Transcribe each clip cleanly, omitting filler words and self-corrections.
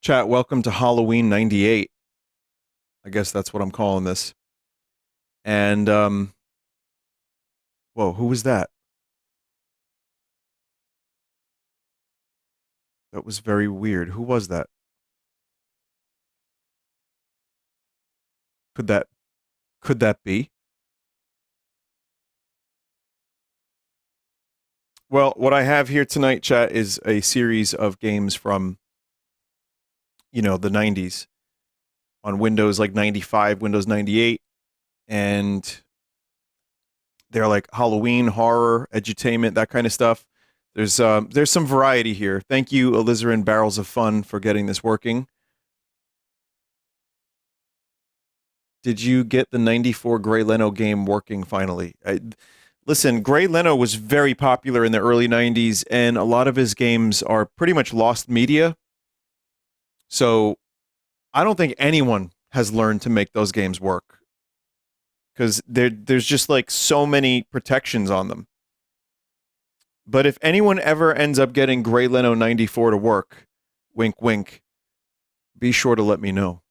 Chat, welcome to Halloween 98. I guess that's what I'm calling this. And, whoa, who was that? That was very weird. Who was that? Could that, could that be? Well, what I have here tonight, chat, is a series of games from, the 90s on Windows like 95, Windows 98. And they're like Halloween, horror, edutainment, that kind of stuff. There's some variety here. Thank you, Alizarin Barrels of Fun, for getting this working. Did you get the 94 Gray Leno game working finally? Listen, Gray Leno was very popular in the early 90s, and a lot of his games are pretty much lost media. So I don't think anyone has learned to make those games work because there's just like so many protections on them. But if anyone ever ends up getting Gray Leno 94 to work, wink, wink, be sure to let me know.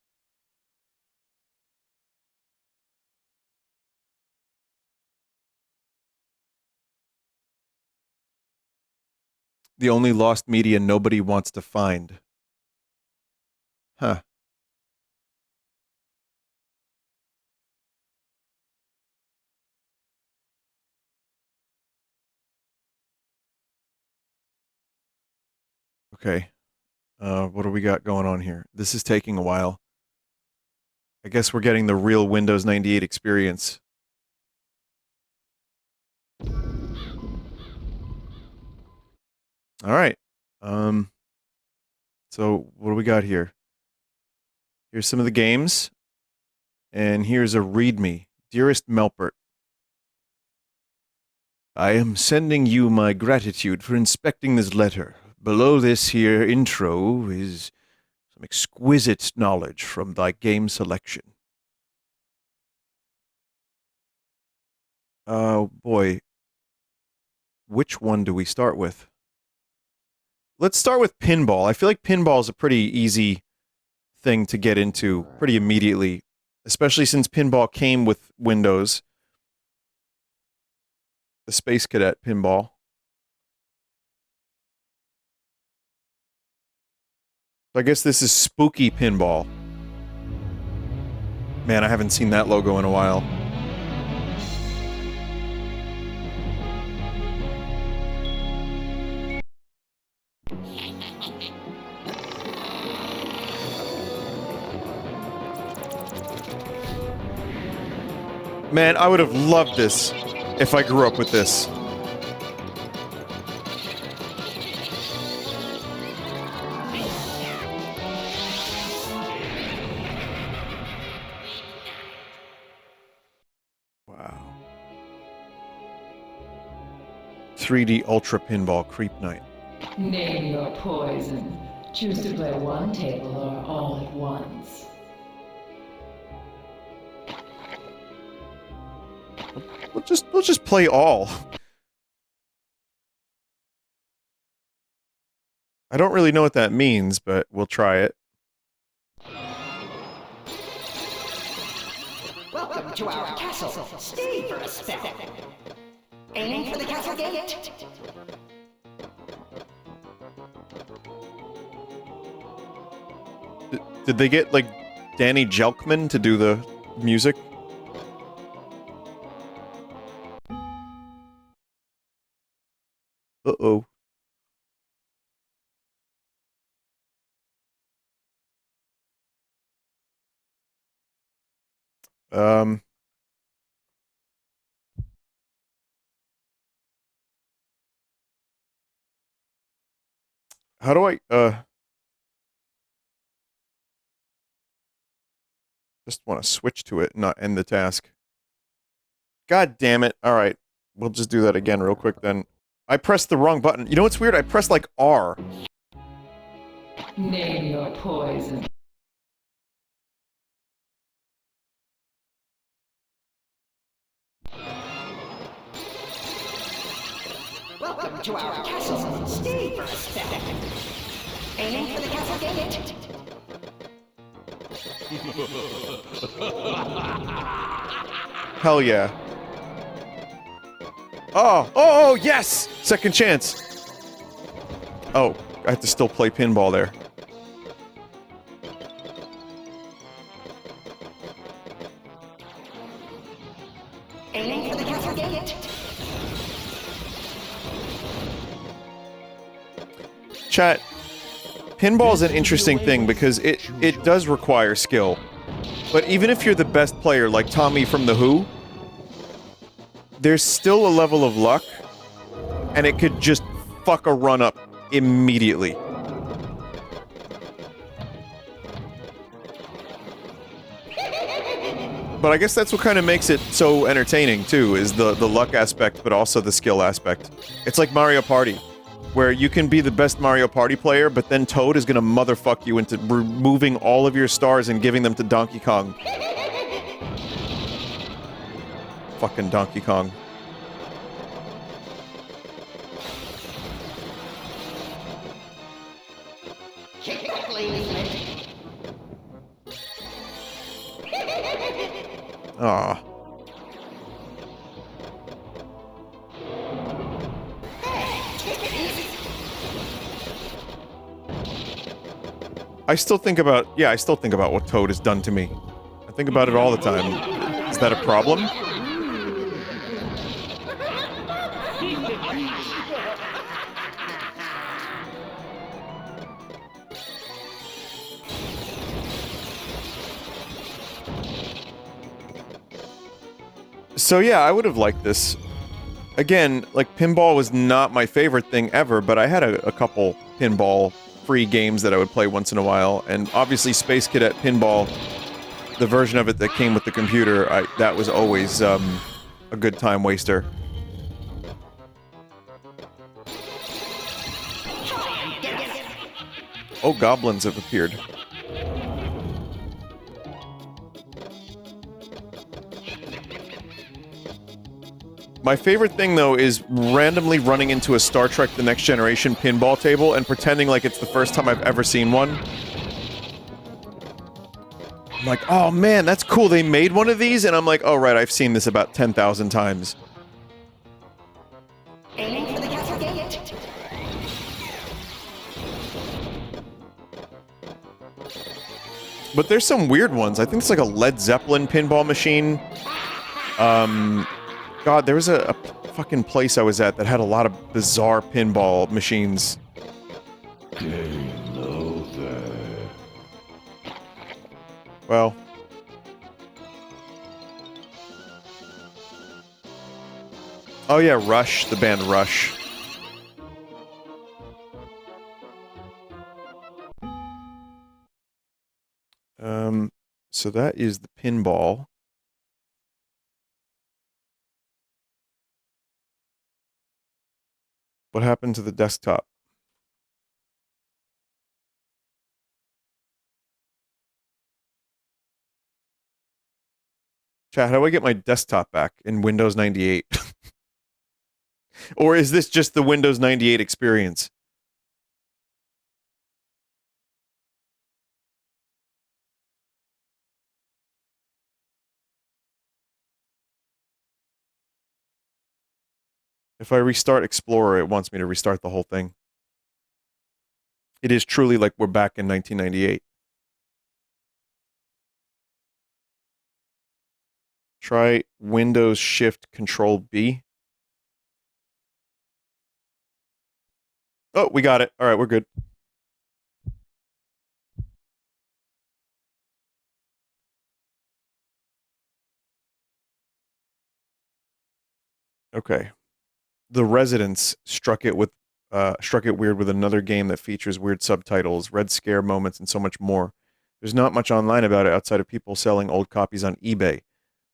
The only lost media nobody wants to find. Huh. Okay. What do we got going on here? This is taking a while. I guess we're getting the real Windows 98 experience. All right. So what do we got here? Here's some of the games. And here's a readme. Dearest Melpert, I am sending you my gratitude for inspecting this letter. Below this here intro is some exquisite knowledge from thy game selection. Oh, boy. Which one do we start with? Let's start with pinball. I feel like pinball is a pretty easy thing to get into pretty immediately, especially since pinball came with Windows. The Space Cadet pinball. So I guess this is Spooky Pinball. Man, I haven't seen that logo in a while. Man, I would have loved this if I grew up with this. Wow. 3D Ultra Pinball Creep Night. Name your poison. Choose to play one table or all at once. We'll just play all. I don't really know what that means, but we'll try it. Welcome to our castle. Stay for a spell. Aiming for the castle gate. Did they get, like, Danny Jelkman to do the music? Uh-oh. How do I, just want to switch to it, not end the task. God damn it. Alright. We'll just do that again real quick then. I pressed the wrong button. You know what's weird? I pressed, like, R. Name your poison. Welcome to our castle. Stay for a spell. Aiming for the castle gate. Hell yeah. Oh, yes! Second chance. Oh, I have to still play pinball there. Aiming for the castle gate. Chat, pinball is an interesting thing because it does require skill. But even if you're the best player, like Tommy from The Who, there's still a level of luck, and it could just fuck a run up immediately. But I guess that's what kind of makes it so entertaining, too, is the luck aspect, but also the skill aspect. It's like Mario Party, where you can be the best Mario Party player, but then Toad is gonna motherfuck you into removing all of your stars and giving them to Donkey Kong. Fucking Donkey Kong. Aw. I still think about what Toad has done to me. I think about it all the time. Is that a problem? So yeah, I would have liked this. Again, like, pinball was not my favorite thing ever, but I had a couple pinball-free games that I would play once in a while, and obviously Space Cadet Pinball, the version of it that came with the computer, that was always, a good time waster. Oh, goblins have appeared. My favorite thing, though, is randomly running into a Star Trek The Next Generation pinball table and pretending like it's the first time I've ever seen one. I'm like, oh man, that's cool, they made one of these? And I'm like, oh right, I've seen this about 10,000 times. Aiming for the castle gate. But there's some weird ones. I think it's like a Led Zeppelin pinball machine. God, there was a fucking place I was at that had a lot of bizarre pinball machines. Hello there. Well. Oh yeah, Rush, the band Rush. So that is the pinball. What happened to the desktop? Chat, how do I get my desktop back in Windows 98? Or is this just the Windows 98 experience? If I restart Explorer, it wants me to restart the whole thing. It is truly like we're back in 1998. Try Windows Shift Control B. Oh, we got it. All right, we're good. Okay. The Residents struck it weird with another game that features weird subtitles, red scare moments, and so much more. There's not much online about it outside of people selling old copies on eBay.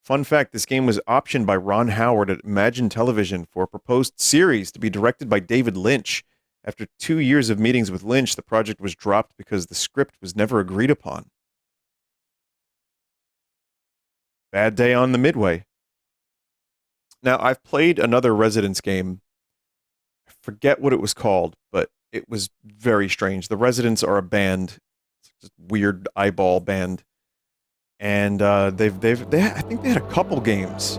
Fun fact, this game was optioned by Ron Howard at Imagine Television for a proposed series to be directed by David Lynch. After 2 years of meetings with Lynch, the project was dropped because the script was never agreed upon. Bad day on the Midway. Now, I've played another Residents game. I forget what it was called, but it was very strange. The Residents are a band. It's a weird eyeball band. and I think they had a couple games.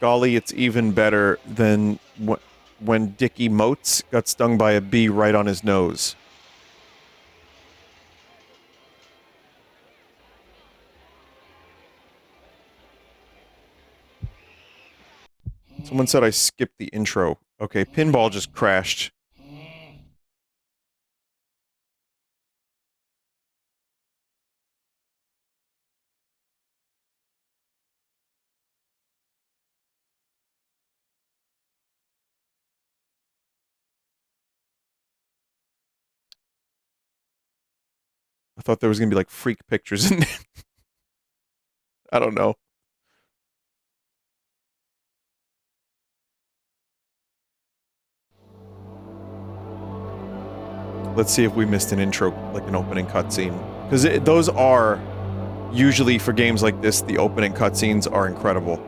Golly, it's even better than when Dickie Motes got stung by a bee right on his nose. Someone said I skipped the intro. Okay, Pinball just crashed. I thought there was gonna be like freak pictures in it. I don't know. Let's see if we missed an intro, like an opening cutscene. Because those are, usually for games like this, the opening cutscenes are incredible.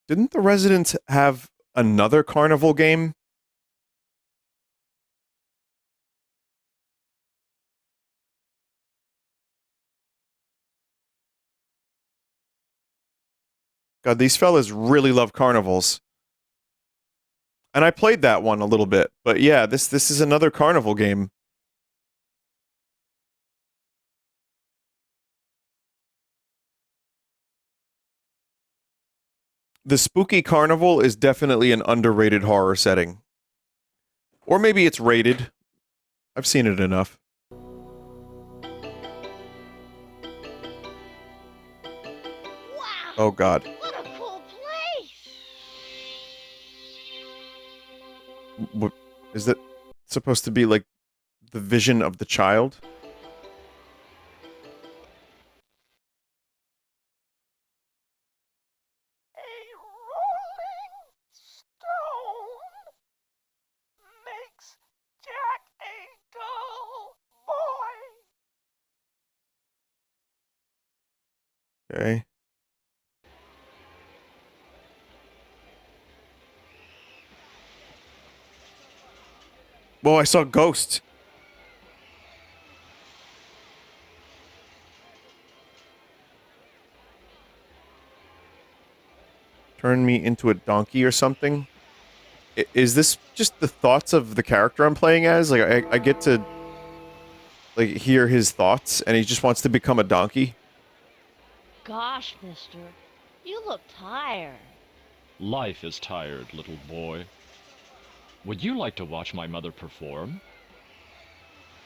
Didn't the Residents have another carnival game? God, these fellas really love carnivals. And I played that one a little bit, but yeah, this is another carnival game. The Spooky Carnival is definitely an underrated horror setting. Or maybe it's rated. I've seen it enough. Wow! Oh god. What a cool place! What is that supposed to be, like the vision of the child? A rolling stone makes Jack a dull boy. Okay. Whoa, I saw Ghost. Turn me into a donkey or something? Is this just the thoughts of the character I'm playing as? Like, I get to, like, hear his thoughts, and he just wants to become a donkey? Gosh, mister, you look tired. Life is tired, little boy. Would you like to watch my mother perform?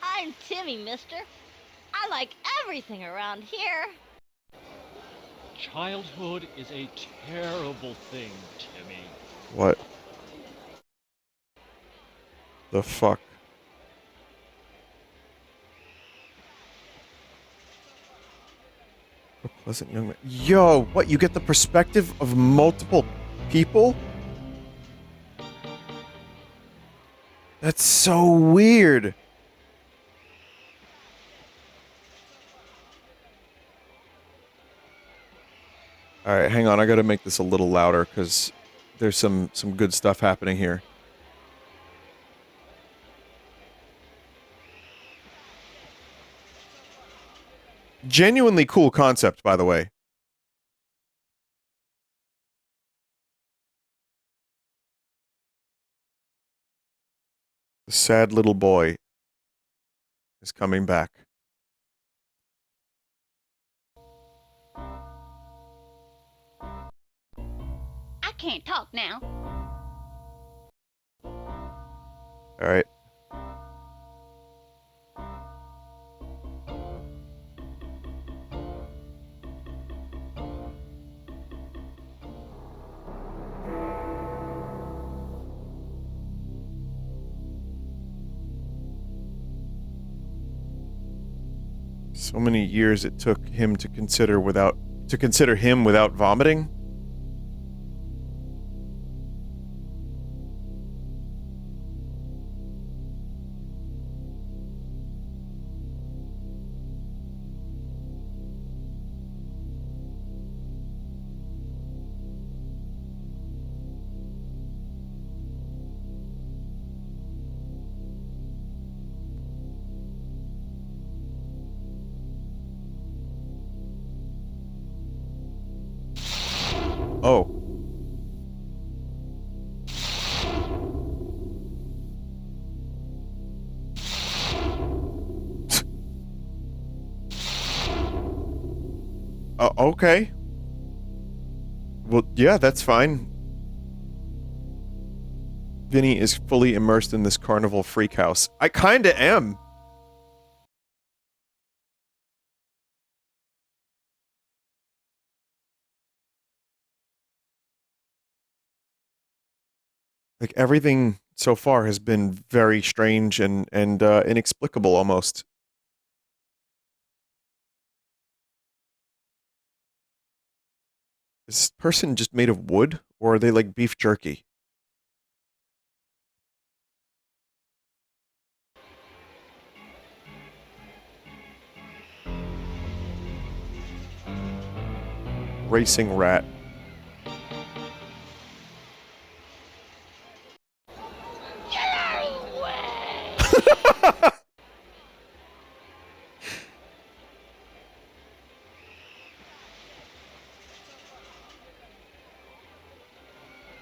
I'm Timmy, mister. I like everything around here. Childhood is a terrible thing, Timmy. What? The fuck? A pleasant young man. Yo, what? You get the perspective of multiple people? That's so weird. Alright, hang on. I gotta make this a little louder, because there's some good stuff happening here. Genuinely cool concept, by the way. The sad little boy is coming back. I can't talk now. Alright. So many years it took him to consider him without vomiting. Oh. Okay. Well, yeah, that's fine. Vinny is fully immersed in this carnival freak house. I kinda am. Like, everything so far has been very strange and inexplicable almost. Is this person just made of wood, or are they like beef jerky? Racing rat.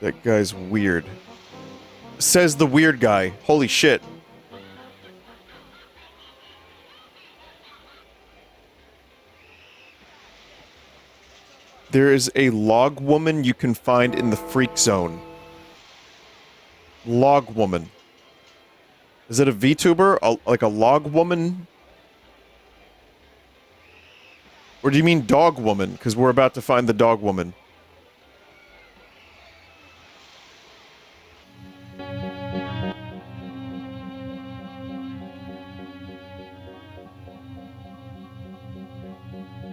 That guy's weird. Says the weird guy. Holy shit. There is a log woman you can find in the freak zone. Log woman. Is it a VTuber? Like a log woman? Or do you mean dog woman? Because we're about to find the dog woman.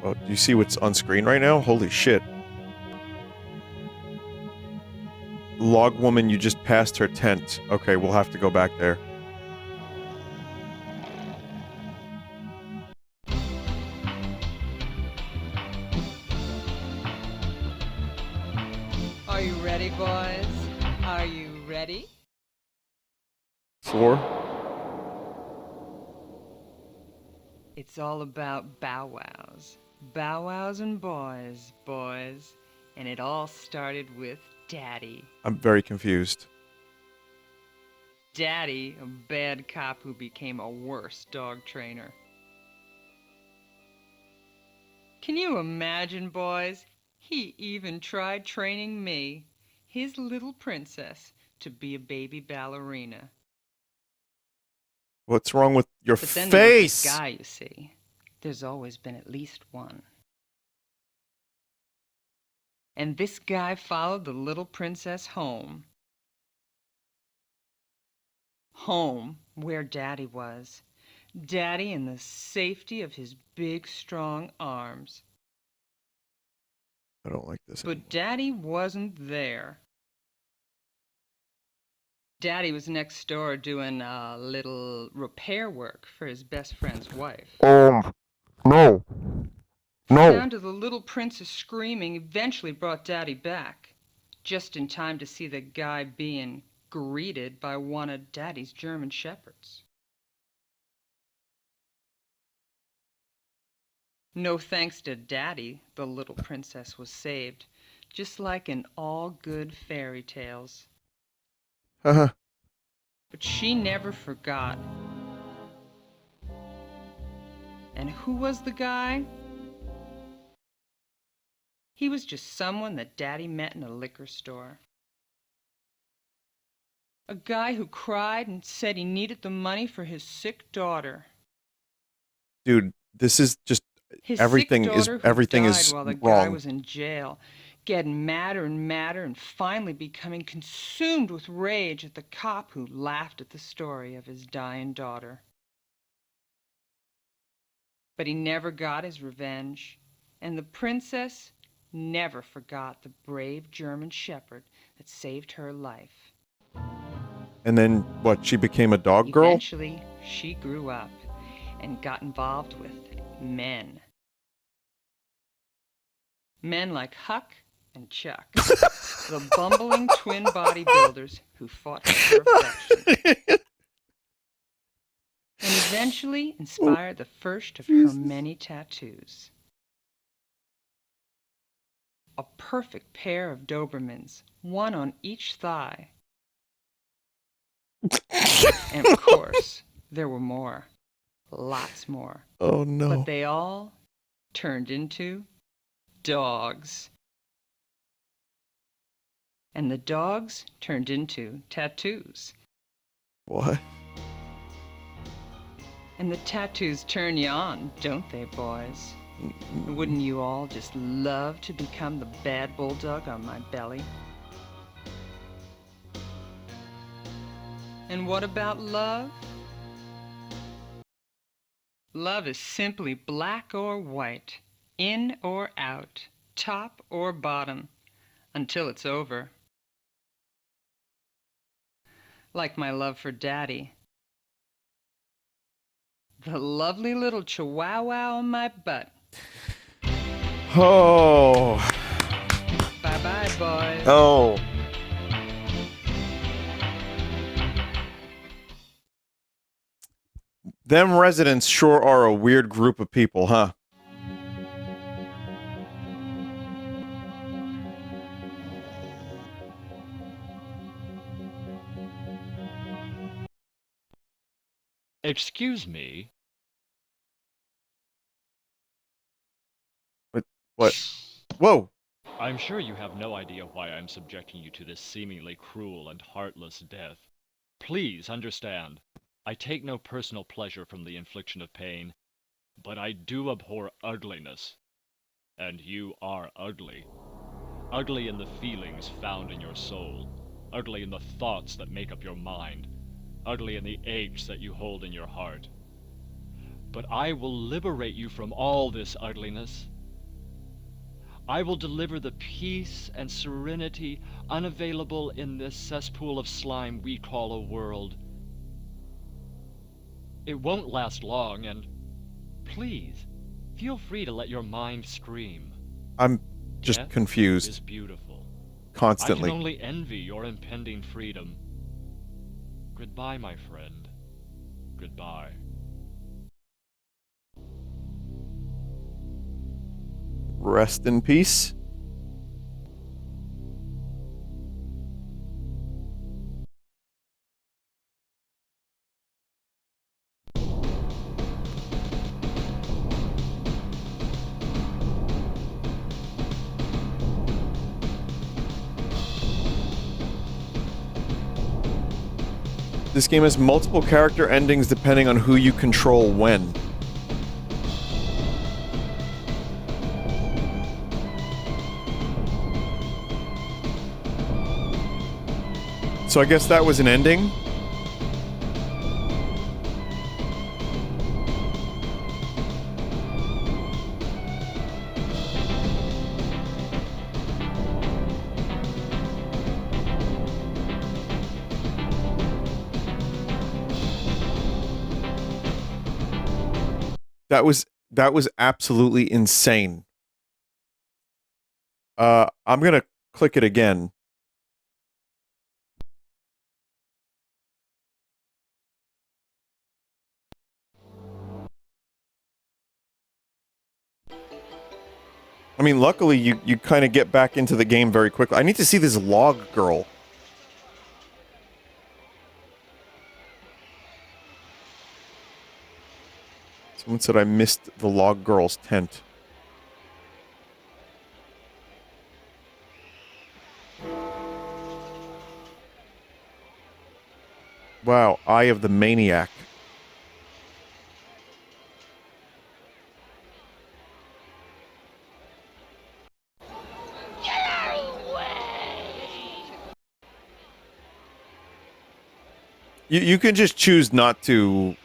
Oh, do you see what's on screen right now? Holy shit. Log woman, you just passed her tent. Okay, we'll have to go back there. Are you ready, boys? Are you ready? 4. It's all about bow wows. Bow wows and boys, boys. And it all started with Daddy. I'm very confused. Daddy, a bad cop who became a worse dog trainer. Can you imagine, boys? He even tried training me, his little princess, to be a baby ballerina. What's wrong with your But then there was face? this guy, you see. There's always been at least one. And this guy followed the little princess home. Home, where Daddy was. Daddy in the safety of his big, strong arms. I don't like this anymore. But Daddy wasn't there. Daddy was next door doing a little repair work for his best friend's wife. No. The No. sound of the little princess screaming eventually brought Daddy back, just in time to see the guy being greeted by one of Daddy's German shepherds. No thanks to Daddy, the little princess was saved, just like in all good fairy tales. Haha. But she never forgot. And who was the guy? He was just someone that Daddy met in a liquor store. A guy who cried and said he needed the money for his sick daughter. Dude, this is just His everything sick is daughter who everything died is while the guy wrong. was in jail, getting madder and madder and finally becoming consumed with rage at the cop who laughed at the story of his dying daughter. But he never got his revenge, and the princess never forgot the brave German shepherd that saved her life. And then what? She became a dog girl? Eventually, she grew up and got involved with men. Men like Huck and Chuck, the bumbling twin bodybuilders who fought for affection. And eventually inspired the first of her many tattoos. a perfect pair of Dobermans, one on each thigh. And of course, there were more. Lots more. Oh no. But they all turned into dogs. And the dogs turned into tattoos. What? And the tattoos turn you on, don't they, boys? Wouldn't you all just love to become the bad bulldog on my belly? And what about love? Love is simply black or white, in or out, top or bottom, until it's over. Like my love for Daddy. The lovely little chihuahua on my butt. Oh. Bye-bye, boys. Oh. Them residents sure are a weird group of people, huh? Excuse me. What? Whoa. I'm sure you have no idea why I'm subjecting you to this seemingly cruel and heartless death. Please understand, I take no personal pleasure from the infliction of pain, but I do abhor ugliness. And you are ugly. Ugly in the feelings found in your soul. Ugly in the thoughts that make up your mind. Ugly in the aches that you hold in your heart. But I will liberate you from all this ugliness. I will deliver the peace and serenity unavailable in this cesspool of slime we call a world. It won't last long, and please, feel free to let your mind scream. I'm just Death confused is beautiful. constantly. I can only envy your impending freedom. Goodbye, my friend. Goodbye. Rest in peace. This game has multiple character endings depending on who you control when. So I guess that was an ending? That was absolutely insane. I'm gonna click it again. I mean, luckily you kind of get back into the game very quickly. I need to see this log girl. Someone said I missed the log girl's tent. Wow, Eye of the Maniac. You can just choose not to,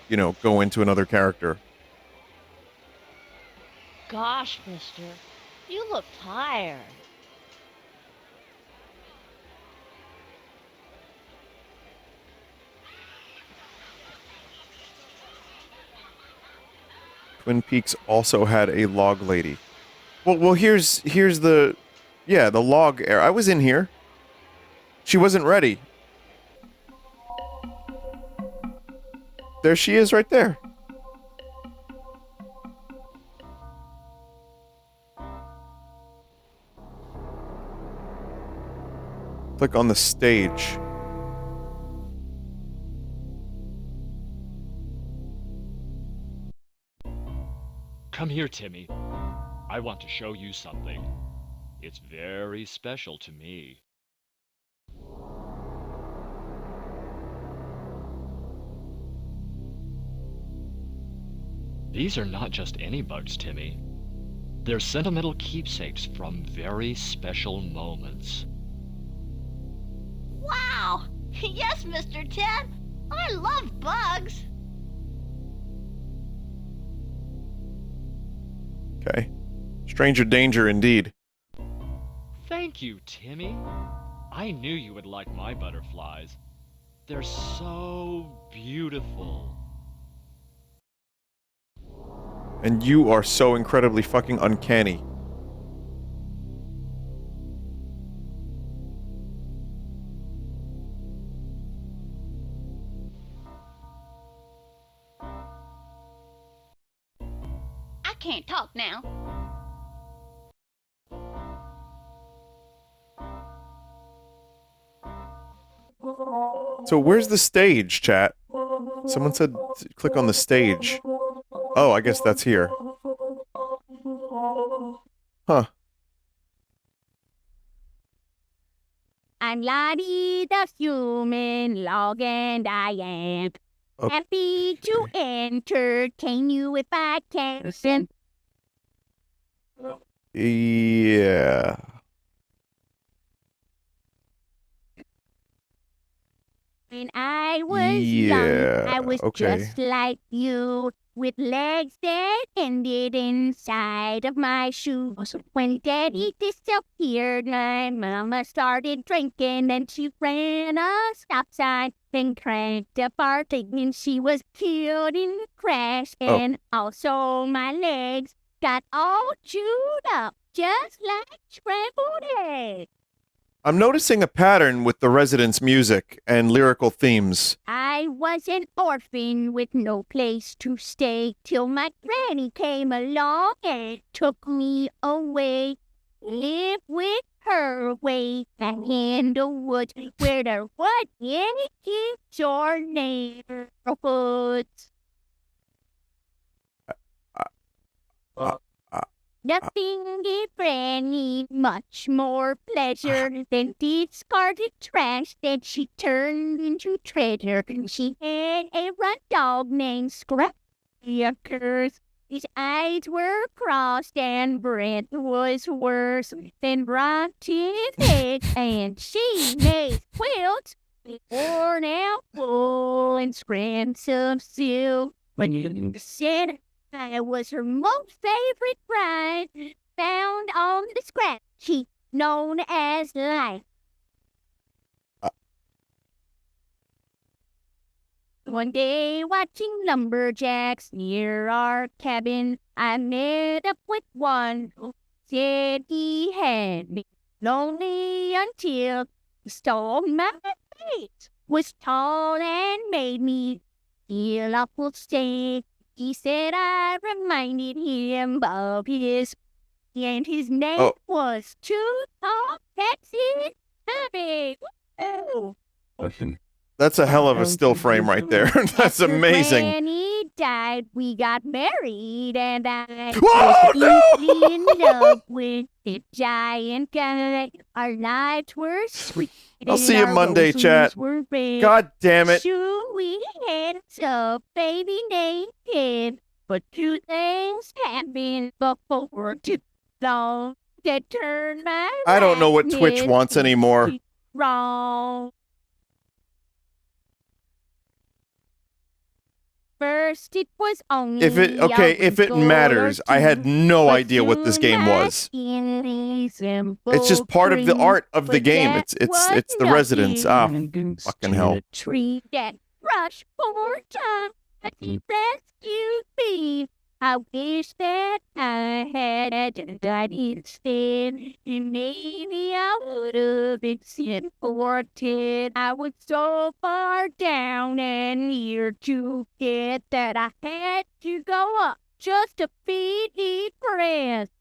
you know, go into another character. Gosh, mister, you look tired. Twin Peaks also had a log lady. Well, here's the, yeah, the log era. I was in here. She wasn't ready. There she is right there. Click on the stage. Come here, Timmy. I want to show you something. It's very special to me. These are not just any bugs, Timmy. They're sentimental keepsakes from very special moments. Wow! Yes, Mr. Ted. I love bugs. Okay. Stranger danger indeed. Thank you, Timmy. I knew you would like my butterflies. They're so beautiful. And you are so incredibly fucking uncanny. I can't talk now. So where's the stage, chat? Someone said click on the stage. Oh, I guess that's here. Huh. I'm Lottie the human log, and I am happy to entertain you if I can. Yeah. When I was young, I was okay. just like you, with legs that ended inside of my shoes. When Daddy disappeared, my mama started drinking, and she ran a stop sign, then cranked up our thing, and she was killed in the crash. And also my legs got all chewed up, just like scrambled eggs. I'm noticing a pattern with the residents' music and lyrical themes. I was an orphan with no place to stay till my granny came along and took me away. Live with her way back in the woods where there wasn't any kids or neighborhoods. Nothing gave Granny much more pleasure than discarded trash that she turned into treasure. She had a run dog named Scrappers. His eyes were crossed and breath was worse than rotten eggs. And she made quilts with worn out wool and scraps of silk. When you said I was her most favorite bride, found on the scrap sheet known as life. One day, watching lumberjacks near our cabin, I met up with one who said he had been lonely until he stole my face, was tall and made me feel awful safe. He said I reminded him of his, and his name was Too Tall Taxi Heavy. Oh. That's a hell of a still frame right there. That's amazing. When Granny died, we got married, and I Whoa, was deeply in love with the giant guy. Our lives were sweet. I'll see you Monday, chat. God damn it. Soon we had a baby named Ted, but two things happened before too long that turned my I don't know what Twitch life wants anymore. wrong. First, it was only If it matters, I had no idea what this game was. It's just part of the art of the game. It's the residents. Ah, fucking hell. Tree that rush for time that he rescued me. I wish that I had died instead, and maybe I would have been sent for Ted. I was so far down and near to get that I had to go up just to feed his friends.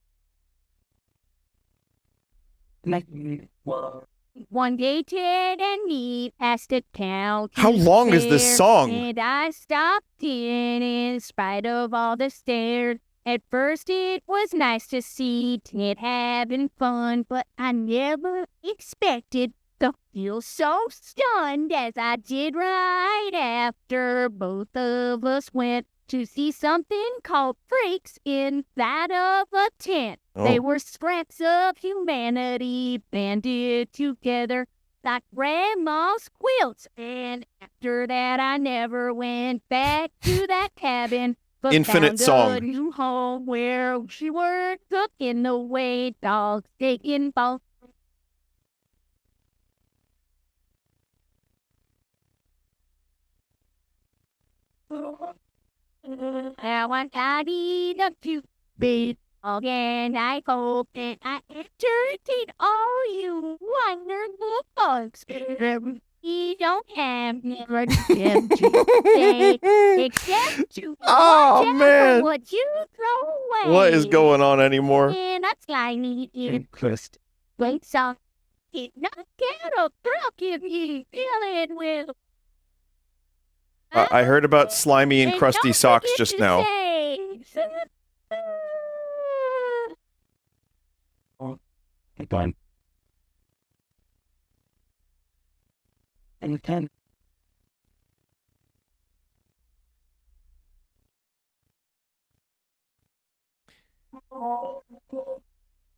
One day Ted and me passed a cow. How long is this song? And I stopped in spite of all the stares. At first it was nice to see Ted having fun, but I never expected to feel so stunned as I did right after both of us went to see something called freaks inside of a tent. Oh. They were scraps of humanity banded together like grandma's quilts. And after that, I never went back to that cabin. But Infinite found song. a new home where she worked cooking the way dogs taking balls. I want tidy up to bed again. I hope that I entertain all you wonderful folks. We don't have never them to say except to Oh, watch out man. for what you throw away. What is going on anymore? And that's slimy interest. Great song. Did not get a thrill if you feel it with. I heard about slimy and crusty don't socks forget just to now. say, Fine. And you can.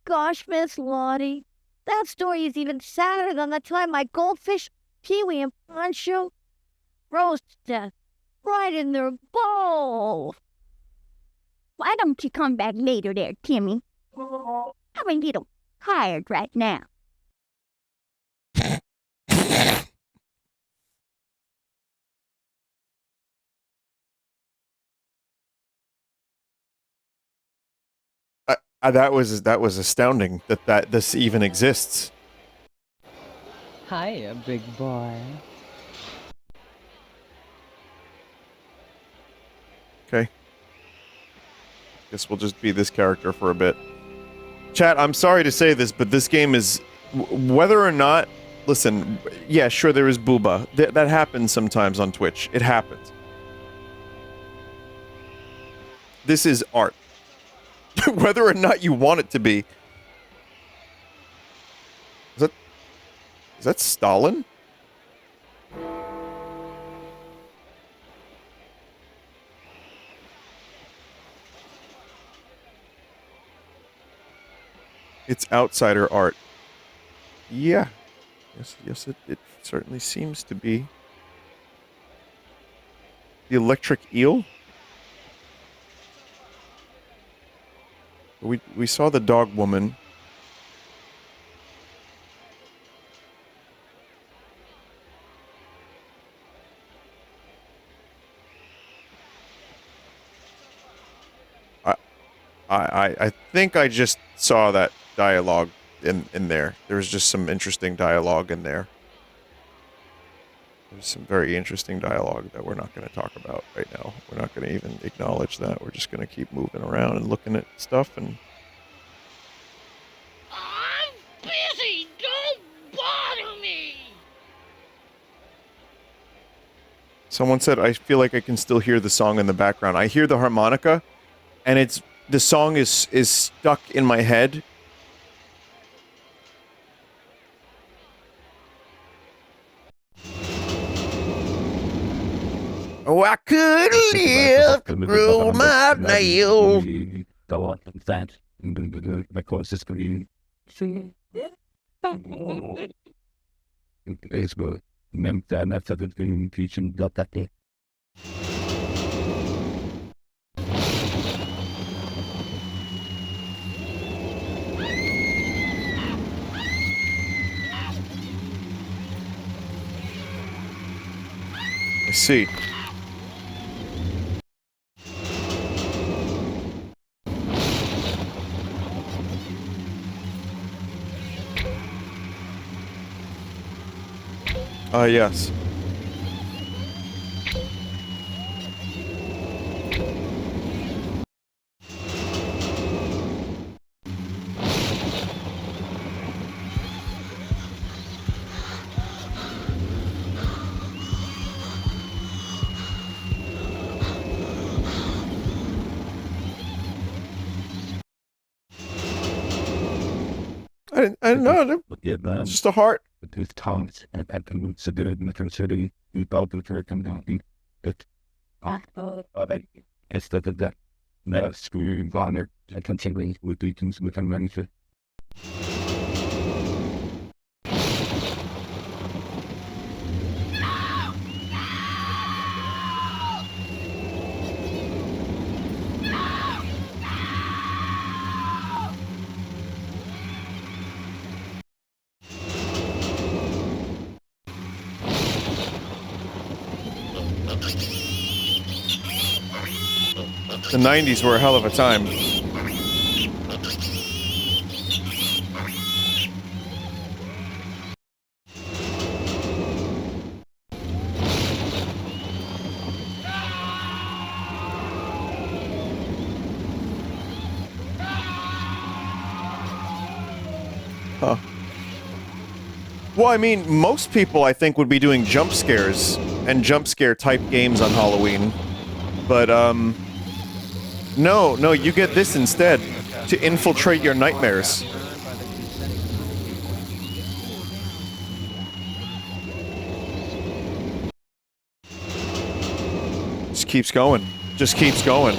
Gosh, Miss Lottie, that story is even sadder than the time my goldfish, Peewee, and Poncho rose to death right in their bowl. Why don't you come back later there, Timmy? I'm a little tired right now. That was astounding that this even exists. Hiya, big boy. Okay. Guess we'll just be this character for a bit. Chat, I'm sorry to say this, but this game is whether or not. Listen, yeah, sure, there is booba. That happens sometimes on Twitch. It happens. This is art. Whether or not you want it to be. Is that Stalin? It's outsider art. Yeah. Yes, it certainly seems to be. The electric eel? We saw the dog woman. I think I just saw that dialogue in there. There's just some interesting dialogue in there. There's some very interesting dialogue that we're not going to talk about right now. We're not going to even acknowledge that. We're just going to keep moving around and looking at stuff and... I'm busy! Don't bother me! Someone said, I feel like I can still hear the song in the background. I hear the harmonica, and the song is stuck in my head. Oh, I could live through my nails. Go on, that. Because it's going it's good. Remember that after the film teaching got that day. I see. Yes. I didn't know. It's just a heart. With his tongues and the roots of the city, he felt the church and the it's the now screw honor and continuing with the things with a manager. The 90s were a hell of a time. Huh. Well, I mean, most people, I think, would be doing jump scares and jump scare type games on Halloween. But, no, you get this instead, to infiltrate your nightmares. Just keeps going. Just keeps going.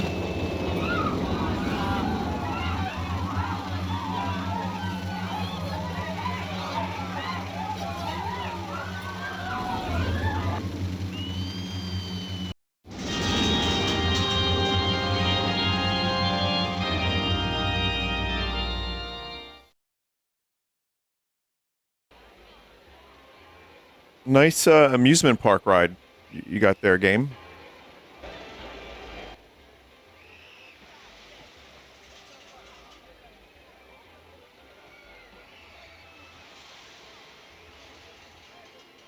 Nice amusement park ride you got there, game.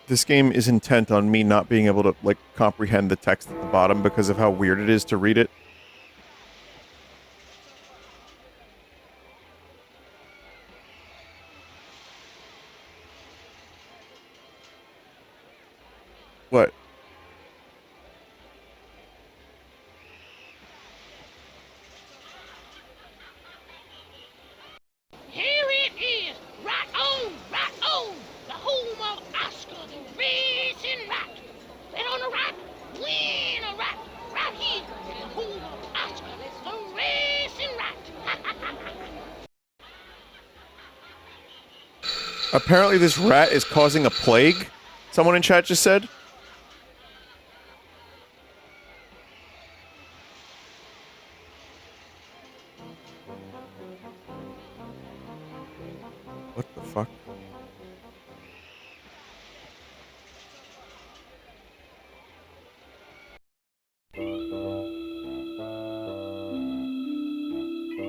This game is intent on me not being able to, like, comprehend the text at the bottom because of how weird it is to read it. What? Here it is, right on, the home of Oscar the racing rat. Bet on a rat, win a rat, right here, the home of Oscar the racing rat. Apparently this rat is causing a plague, someone in chat just said. What the fuck?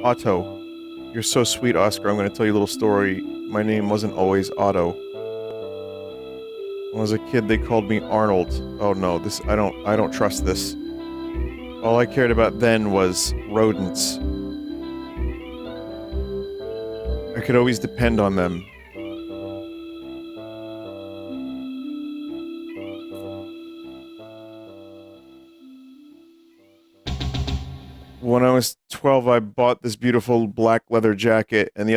Otto. You're so sweet, Oscar. I'm going to tell you a little story. My name wasn't always Otto. When I was a kid, they called me Arnold. Oh no, I don't trust this. All I cared about then was rodents. I could always depend on them. When I was 12, I bought this beautiful black leather jacket, and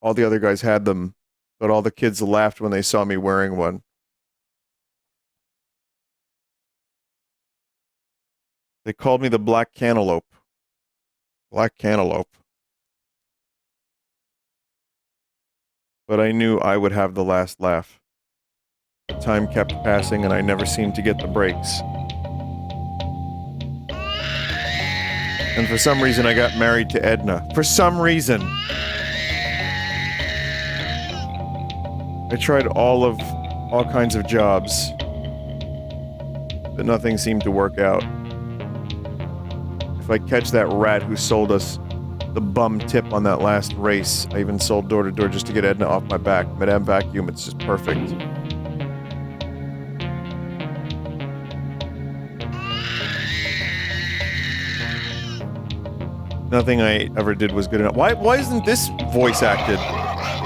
all the other guys had them, but all the kids laughed when they saw me wearing one. They called me the Black Cantaloupe. Black Cantaloupe. But I knew I would have the last laugh. Time kept passing, and I never seemed to get the breaks. And for some reason, I got married to Edna. For some reason. I tried all kinds of jobs, but nothing seemed to work out. If I catch that rat who sold us the bum tip on that last race, I even sold door to door just to get Edna off my back. Madame Vacuum, it's just perfect. Nothing I ever did was good enough. Why isn't this voice acted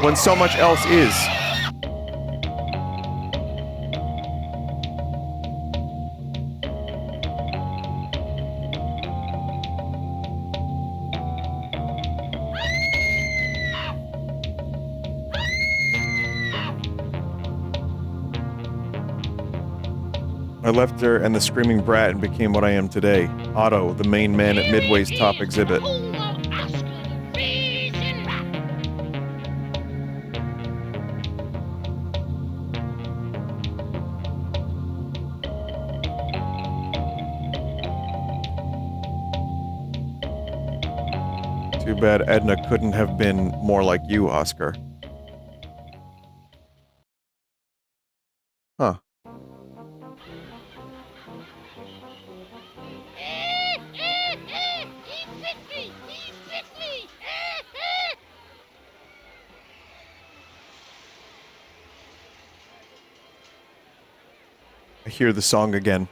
when so much else is? I left her and the screaming brat and became what I am today. Otto, the main man at Midway's top exhibit. The home of Oscar the Racing Rat. Too bad Edna couldn't have been more like you, Oscar. Huh. He bit me! He bit me! I hear the song again.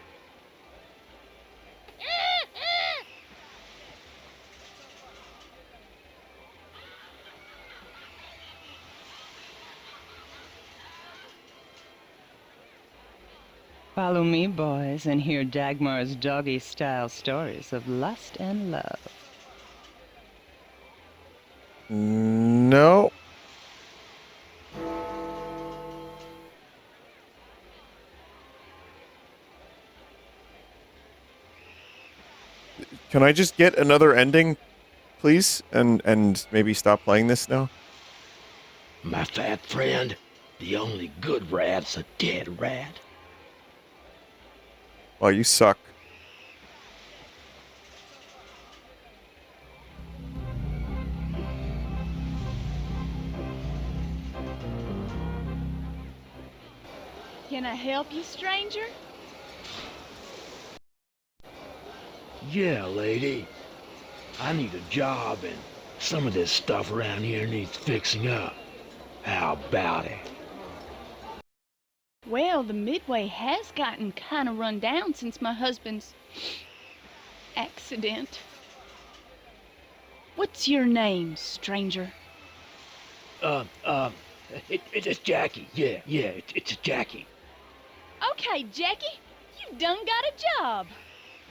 Follow me, boys, and hear Dagmar's doggy-style stories of lust and love. No. Can I just get another ending, please? And maybe stop playing this now? My fat friend, the only good rat's a dead rat. Well, you suck. Can I help you, stranger? Yeah, lady. I need a job and some of this stuff around here needs fixing up. How about it? Well, the Midway has gotten kind of run down since my husband's accident. What's your name, stranger? It's Jackie. Yeah, it's Jackie. Okay, Jackie, you done got a job.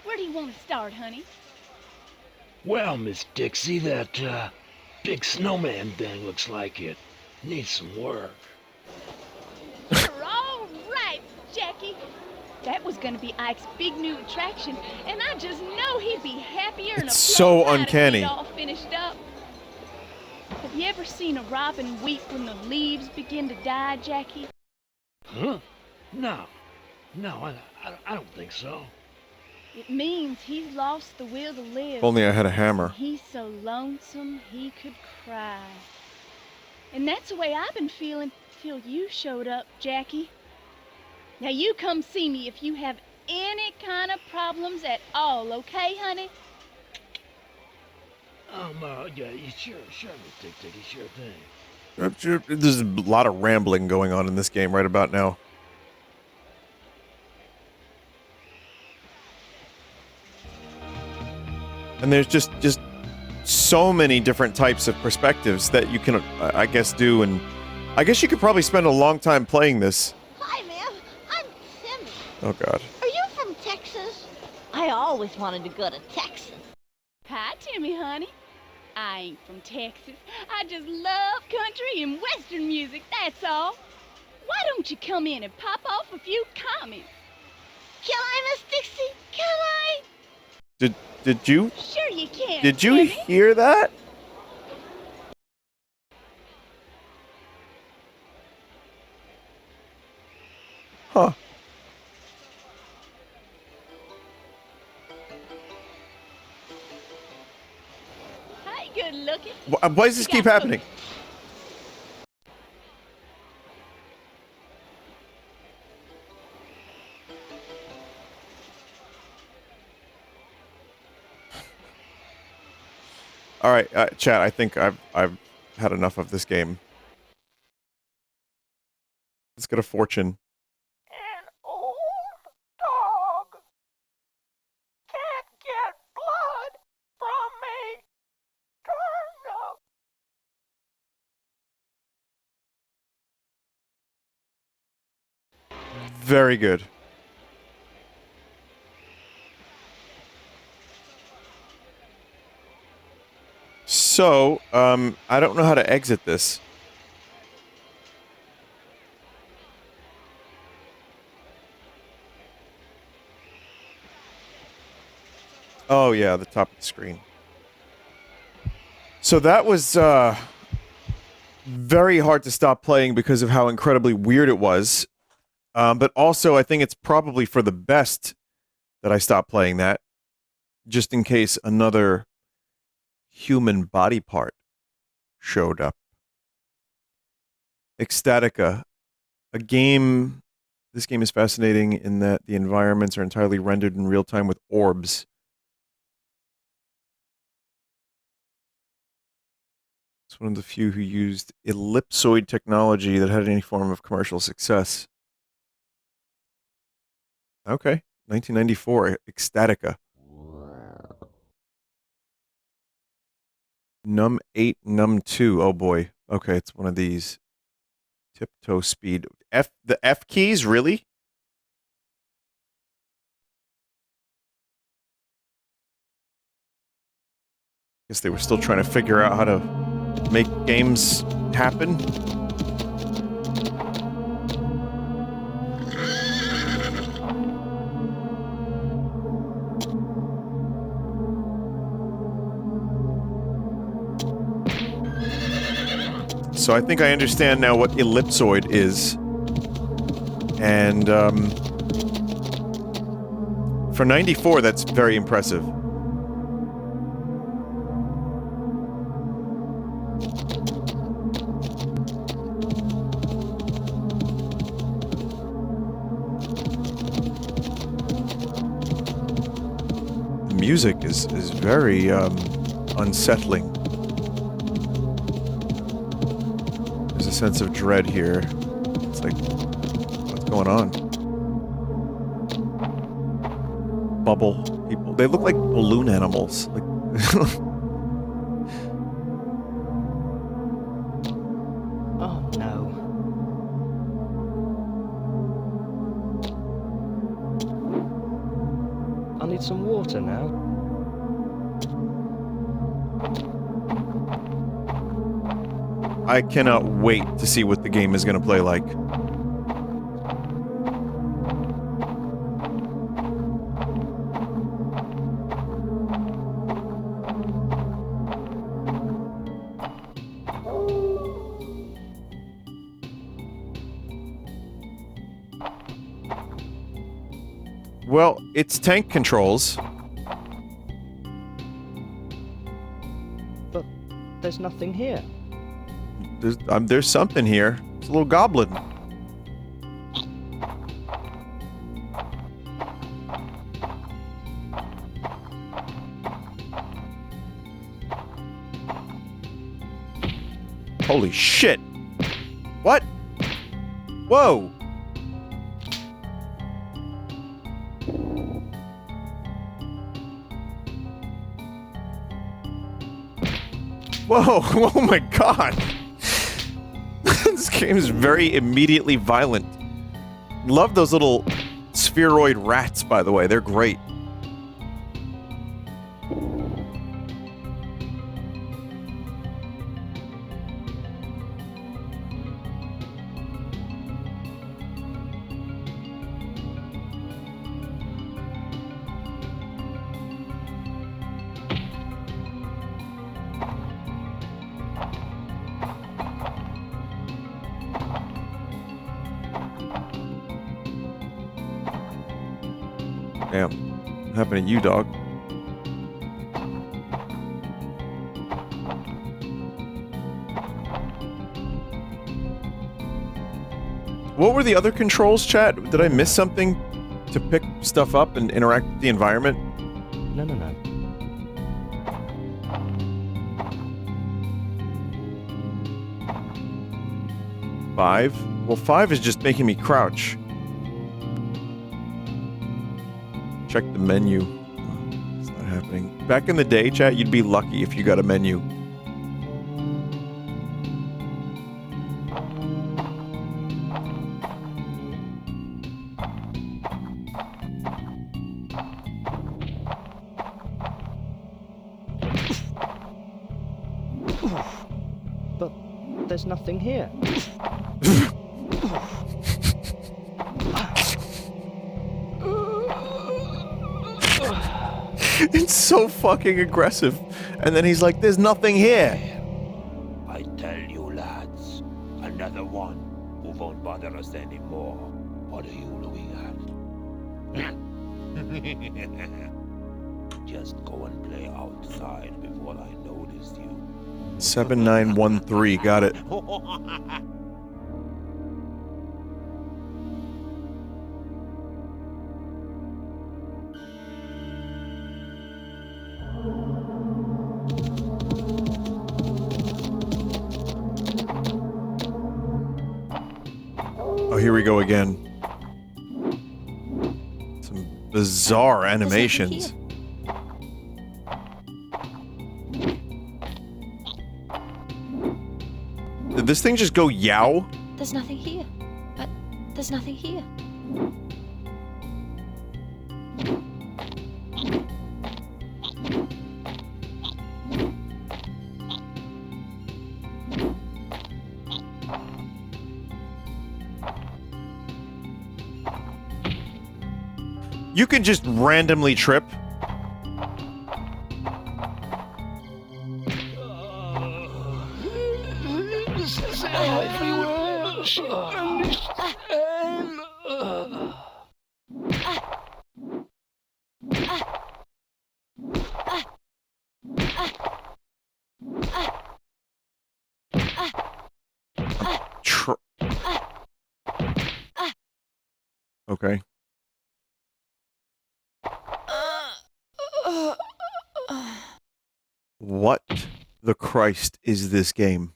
Where do you want to start, honey? Well, Miss Dixie, that, big snowman thing looks like it needs some work. You're all right, Jackie. That was gonna be Ike's big new attraction, and I just know he'd be happier than a It's so float ride uncanny. if we'd all finished up. Have you ever seen a robin weep when the leaves begin to die, Jackie? Huh? No, I don't think so. It means he's lost the will to live. If only I had a hammer. He's so lonesome he could cry. And that's the way I've been feeling till you showed up, Jackie. Now you come see me if you have any kind of problems at all, okay, honey? Yeah, sure, Miss Dixie, sure thing. There's a lot of rambling going on in this game right about now. And there's just so many different types of perspectives that you can, I guess, do, and I guess you could probably spend a long time playing this. Hi, ma'am. I'm Timmy. Oh, God. Are you from Texas? I always wanted to go to Texas. Hi, Timmy, honey. I ain't from Texas. I just love country and western music, that's all. Why don't you come in and pop off a few comments? Can I, Miss Dixie? Can I? Did you? Sure you can, Did you Timmy. hear that? Huh. Hi, good looking. Why does this keep happening? All right, chat. I think I've had enough of this game. Let's get a fortune. An old dog can't get blood from a turnip. Very good. So, I don't know how to exit this. Oh, yeah, the top of the screen. So that was very hard to stop playing because of how incredibly weird it was. But also, I think it's probably for the best that I stopped playing that, just in case another human body part showed up. Ecstatica, a game. This game is fascinating in that the environments are entirely rendered in real time with orbs. It's one of the few who used ellipsoid technology that had any form of commercial success. Okay, 1994, Ecstatica. Num 8, Num 2. Oh boy. Okay, it's one of these. Tiptoe speed. The F keys, really? Guess they were still trying to figure out how to make games happen. So I think I understand now what ellipsoid is. And for 94, that's very impressive. The music is very unsettling. There's a sense of dread here. It's like, what's going on? Bubble people. They look like balloon animals. Like oh no. I need some water now. I cannot wait to see what the game is going to play like. Well, it's tank controls. But there's nothing here. There's something here. It's a little goblin. Holy shit! What? Whoa! Whoa! Oh my god! This game is very immediately violent. Love those little spheroid rats, by the way. They're great. Damn. What happened to you, dog? What were the other controls, chat? Did I miss something to pick stuff up and interact with the environment? No. 5? Well, 5 is just making me crouch. Check the menu. It's not happening. Back in the day, chat, you'd be lucky if you got a menu. But there's nothing here. It's so fucking aggressive. And then he's like, there's nothing here. I tell you, lads, another one who won't bother us anymore. What are you looking at? Just go and play outside before I notice you. 7913, got it. Oh, here we go again. Some bizarre animations. Did this thing just go yow? There's nothing here. But there's nothing here. You can just randomly trip. This is everywhere. Okay. What the Christ is this game?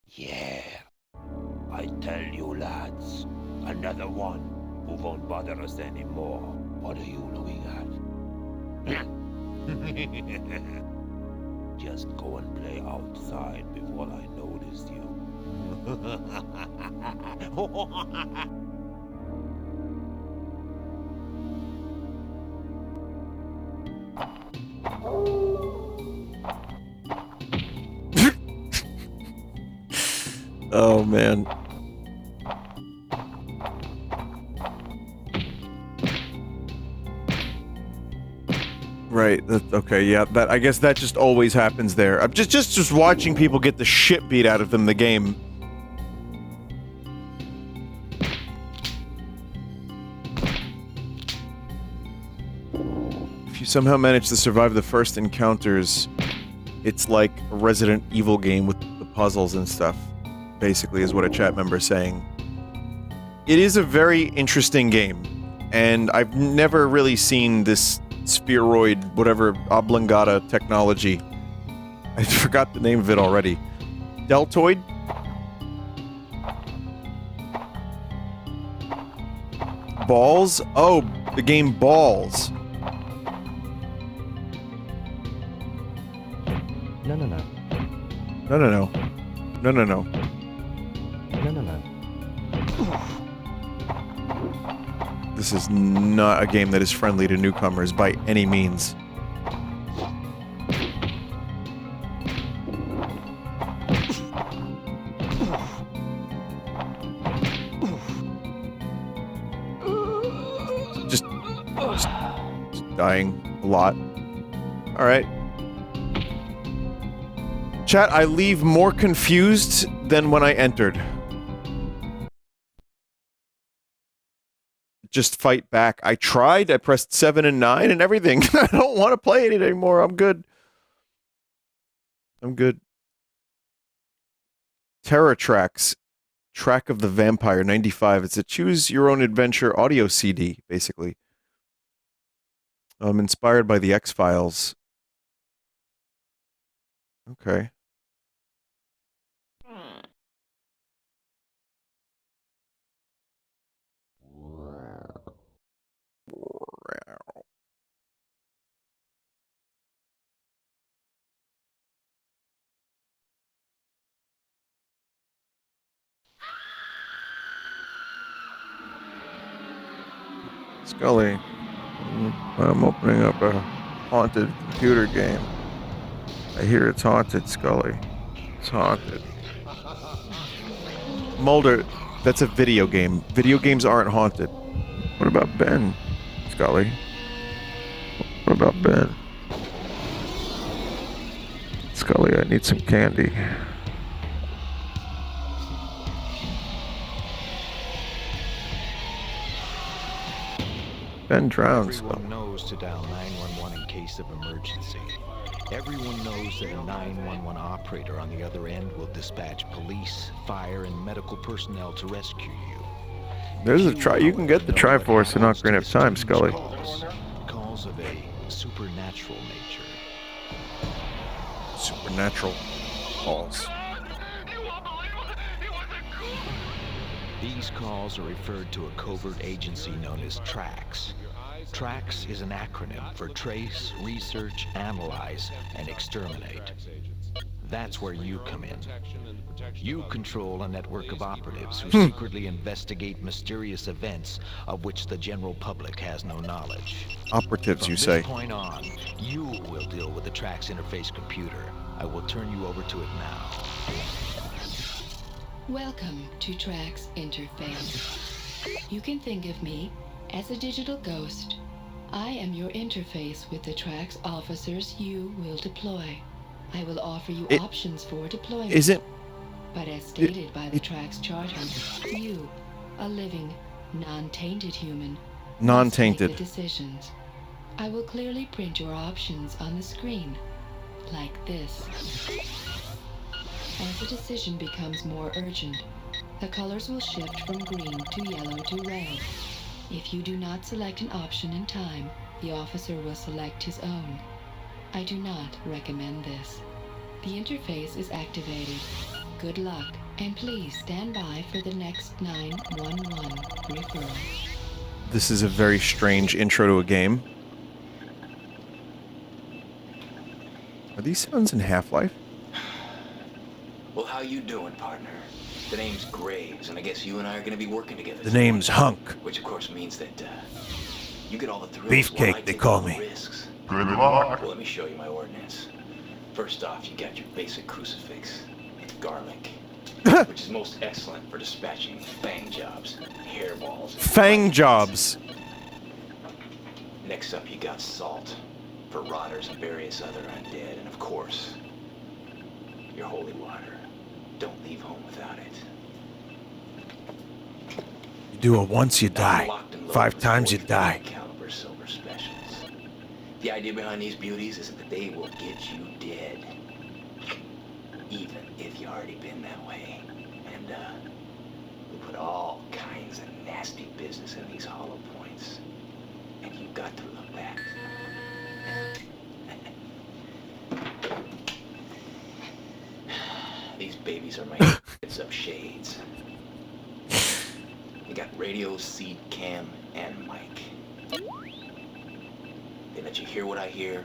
Yeah. I tell you, lads, another one who won't bother us anymore. What are you looking at? Just go and play outside before I notice you. Oh man. Right. Okay. Yeah. That. I guess that just always happens there. I'm just watching people get the shit beat out of them in the game. If you somehow manage to survive the first encounters, it's like a Resident Evil game with the puzzles and stuff. Basically, is what a chat member is saying. It is a very interesting game, and I've never really seen this spheroid, whatever, oblongata technology. I forgot the name of it already. Deltoid? Balls? Oh, the game Balls. No. No. No. This is not a game that is friendly to newcomers by any means. Just dying a lot. Alright. Chat, I leave more confused than when I entered. Just fight back. I tried. I pressed 7 and 9 and everything. I don't want to play it anymore. I'm good. Terror Tracks. Track of the Vampire, 95. It's a choose your own adventure audio CD, basically. Inspired by the X-Files. Okay. Scully, I'm opening up a haunted computer game. I hear it's haunted, Scully. It's haunted. Mulder, that's a video game. Video games aren't haunted. What about Ben, Scully? about Ben? Scully, I need some candy. Ben drowns. Everyone knows to dial 911 in case of emergency. Everyone knows that a 911 operator on the other end will dispatch police, fire, and medical personnel to rescue you. There's a try. You can get the Triforce in Ocarina of Time, Scully. Calls of a supernatural nature. Supernatural calls. These calls are referred to a covert agency known as TRAX. TRAX is an acronym for Trace, Research, Analyze, and Exterminate. That's where you come in. You control a network of operatives who secretly investigate mysterious events of which the general public has no knowledge. Operatives, you say? From this point on, you will deal with the TRAX interface computer. I will turn you over to it now. Welcome to TRAX Interface. You can think of me as a digital ghost. I am your interface with the TRAX officers you will deploy. I will offer you options for deployment. Isn't... But as stated by the TRAX charter, you, a living, non-tainted human, non-tainted must make the decisions. I will clearly print your options on the screen, like this. As the decision becomes more urgent, the colors will shift from green to yellow to red. If you do not select an option in time, the officer will select his own. I do not recommend this. The interface is activated. Good luck, and please stand by for the next 911 referral. This is a very strange intro to a game. Are these sounds in Half-Life? Well, how you doing, partner? The name's Graves, and I guess you and I are going to be working together. The name's Hunk. Which, of course, means that you get all the thrills. Beefcake, they call me. Risks. Good luck. Well, let me show you my ordnance. First off, you got your basic crucifix. It's garlic, which is most excellent for dispatching fang jobs, hairballs. Fang jobs. Next up, you got salt for rotters and various other undead, and of course, your holy water. Don't leave home without it. You do it once, you die. 5 times, you die. Caliber silver specials. The idea behind these beauties is that they will get you dead, even if you already been that way. And we put all kinds of nasty business in these hollow points, and you've got to look back. These babies are my heads up shades. They got radio, seed, cam, and mic. They let you hear what I hear,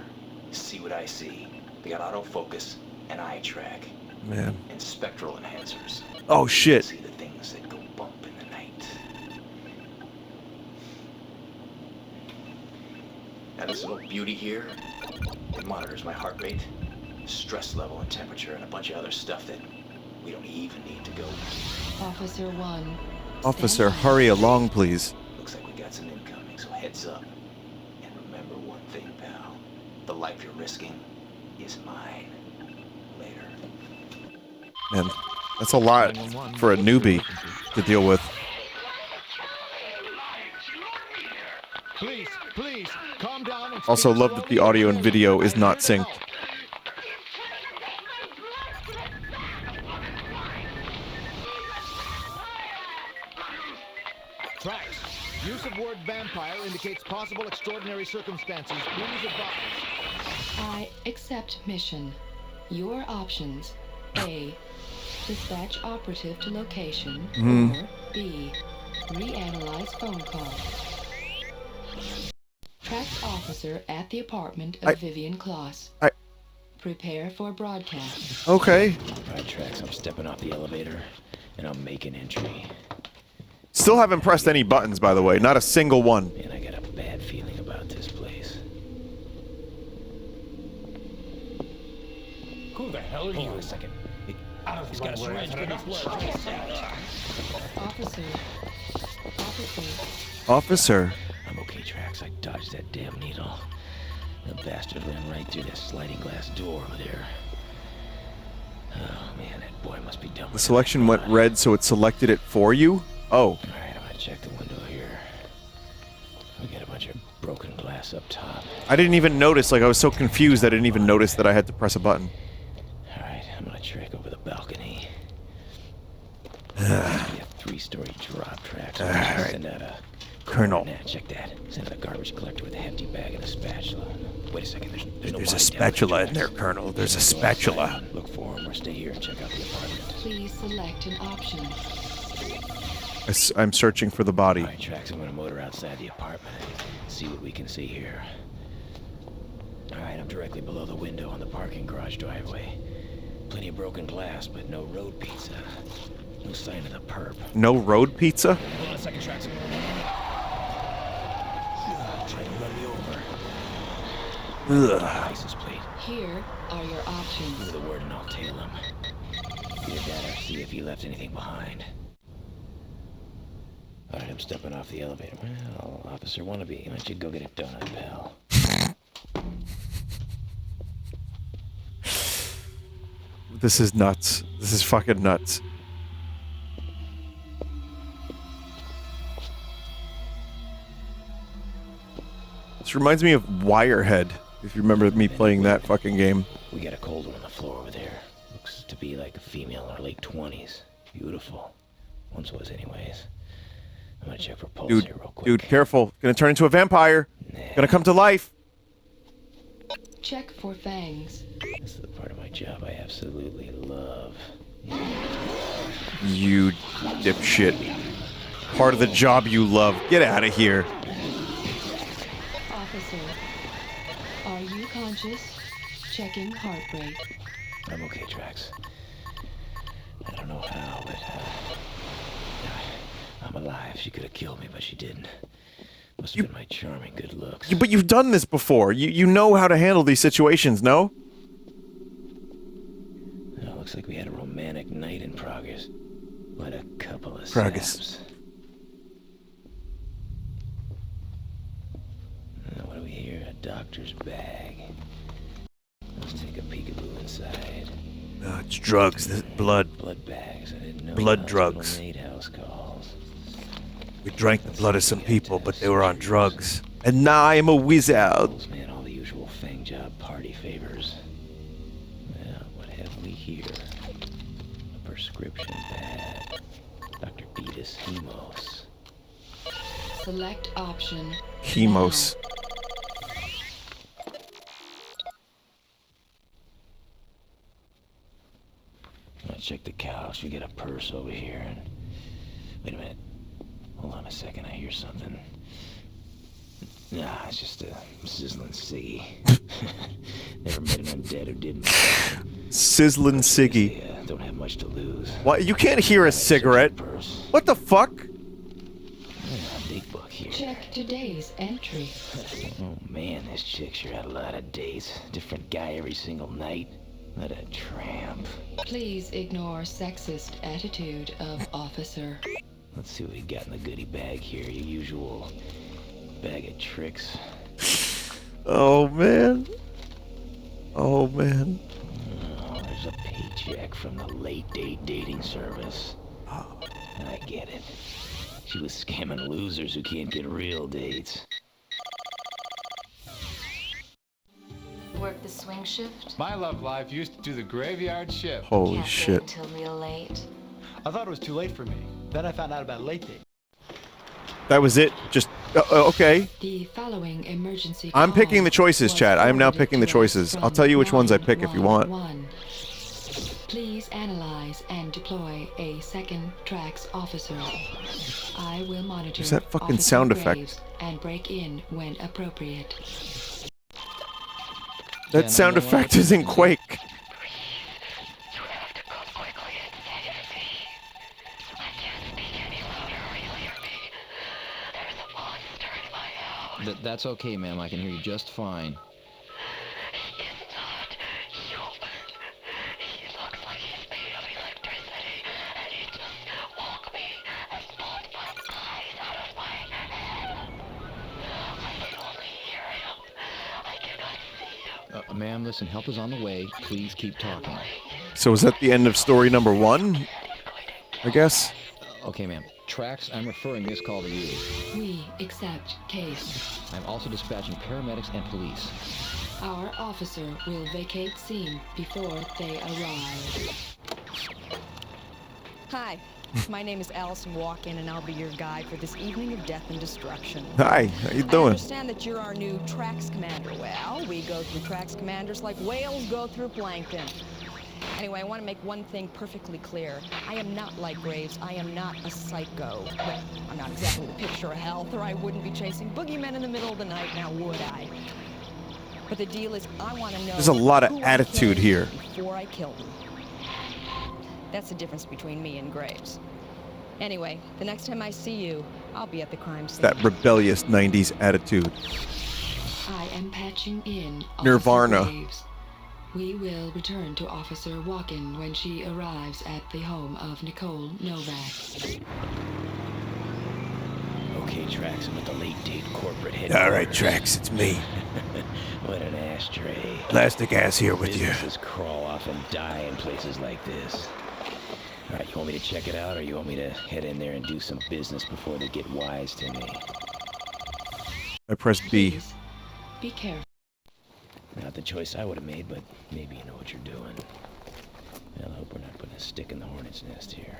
see what I see. They got autofocus and eye track. Man. And spectral enhancers. Oh shit. See the things that go bump in the night. Now this little beauty here, it monitors my heart rate, stress level and temperature, and a bunch of other stuff that we don't even need to go into. Officer 1. Officer, hurry along, please. Looks like we got some incoming, so heads up. And remember one thing, pal. The life you're risking is mine. Later. Man, that's a lot for a newbie to deal with. Please, calm down. Also love that the audio and video is not synced. TRAX. Use of word vampire indicates possible extraordinary circumstances. Please advise. I accept mission. Your options: A. Dispatch operative to location. Or B. Reanalyze phone call. TRAX officer at the apartment of Vivian Kloss. Prepare for broadcast. Okay. Alright, TRAX, I'm stepping off the elevator, and I'm making entry. Still haven't pressed any buttons, by the way. Not a single one. Man, I got a bad feeling about this place. Who the hell are you? Hold on a second. He's got a syringe for his blood. Officer. Officer. I'm okay, TRAX. I dodged that damn needle. The bastard ran right through that sliding glass door over there. Oh man, that boy must be dumb. The selection went red, so it selected it for you? Oh. Alright, I'm gonna check the window here. We got a bunch of broken glass up top. I didn't even notice, like I was so confused I didn't even notice that I had to press a button. Alright, I'm gonna check over the balcony. Must be a 3-story drop track. So Alright. send out a... Colonel. Nah, check that. Send out a garbage collector with a hefty bag and a spatula. Wait a second, there's no There's a body down spatula the in there, tracks. Colonel. There's a Go spatula. outside, look for him or stay here and check out the apartment. Please select an option. I'm searching for the body. Alright, Trax, I'm gonna motor outside the apartment and see what we can see here. Alright, I'm directly below the window on the parking garage driveway. Plenty of broken glass, but no road pizza. No sign of the perp. No road pizza? Hold on a second, Trax. Trying to run me over. Ugh. License plate. Here are your options. Give me the word and I'll tail him. Either that or see if he left anything behind. Alright, I'm stepping off the elevator. Well, Officer Wannabe, why don't you go get a donut, pal? This is nuts. This is fucking nuts. This reminds me of Wirehead, if you remember me playing that fucking game. We got a cold one on the floor over there. Looks to be like a female in her late 20s. Beautiful. Once was anyways. I'm gonna check for pulse here real quick. Dude, careful. Gonna turn into a vampire. Gonna come to life. Check for fangs. This is the part of my job I absolutely love. You dipshit. Part of the job you love. Get out of here. Officer, are you conscious? Checking heart rate. I'm okay, Trax. I don't know how, but I'm alive. She could have killed me, but she didn't. Must have been my charming good looks. But you've done this before. You know how to handle these situations, no? Well, looks like we had a romantic night in progress. What a couple of Progress. saps. What do we hear? A doctor's bag. Let's take a peekaboo inside. It's drugs. This blood. Blood bags. I didn't know Blood hospital drugs. made house calls. We drank the blood of some people, but they were on drugs. And now I'm a wizard. Man, all the usual fang job party favors. Well, what have we here? A prescription pad. Dr. Beatus Hemos. Select option. Hemos. Let's check the couch. We got a purse over here. And wait a minute. Hold on a second. I hear something. Nah, it's just a sizzling ciggy. Never met an undead who didn't. Sizzling ciggy. Don't have much to lose. What? You can't hear a cigarette. What the fuck? Date book here. Check today's entry. Oh man, this chick sure had a lot of dates. Different guy every single night. What a tramp. Please ignore sexist attitude of officer. Let's see what we got in the goodie bag here. Your usual bag of tricks. Oh, man. Oh, man. Oh, there's a paycheck from the late date dating service. I get it. She was scamming losers who can't get real dates. Work the swing shift? My love life used to do the graveyard shift. Holy Can't shit. Wait until real late. I thought it was too late for me. Then I found out about late date. That was it? Just, okay. The following emergency I'm picking the choices, was chat. I am now forwarded picking the to us choices. I'll from tell you which ones I pick if you want. 911. Please analyze and deploy a second tracks officer. I will monitor There's that fucking Officer sound effect. Graves and break in when appropriate. That sound effect is in Quake. That's okay, ma'am. I can hear you just fine. Ma'am, listen, help is on the way. Please keep talking. So is that the end of story number 1? I guess. Okay, ma'am. Tracks, I'm referring this call to you. We accept case. I'm also dispatching paramedics and police. Our officer will vacate scene before they arrive. Hi, my name is Allison Walken, and I'll be your guide for this evening of death and destruction. Hi, how you I doing? understand that you're our new tracks commander. Well, we go through tracks commanders like whales go through plankton. Anyway, I want to make one thing perfectly clear. I am not like Graves. I am not a psycho. Well, I'm not exactly the picture of health, or I wouldn't be chasing boogeymen in the middle of the night, now would I? But the deal is, I want to know There's a lot of who I attitude killed here. before I kill them. That's the difference between me and Graves. Anyway, the next time I see you, I'll be at the crime scene. That rebellious 90s attitude. I am patching in Nirvana. Officer Graves. We will return to Officer Walken when she arrives at the home of Nicole Novak. Okay, Trax, I'm at the late date corporate headquarters. All right, Trax, it's me. What an ashtray. Plastic ass here with you. Businesses crawl off and die in places like this. All right, you want me to check it out, or you want me to head in there and do some business before they get wise to me? I pressed B. Be careful. Not the choice I would have made, but maybe you know what you're doing. Well, I hope we're not putting a stick in the hornet's nest here.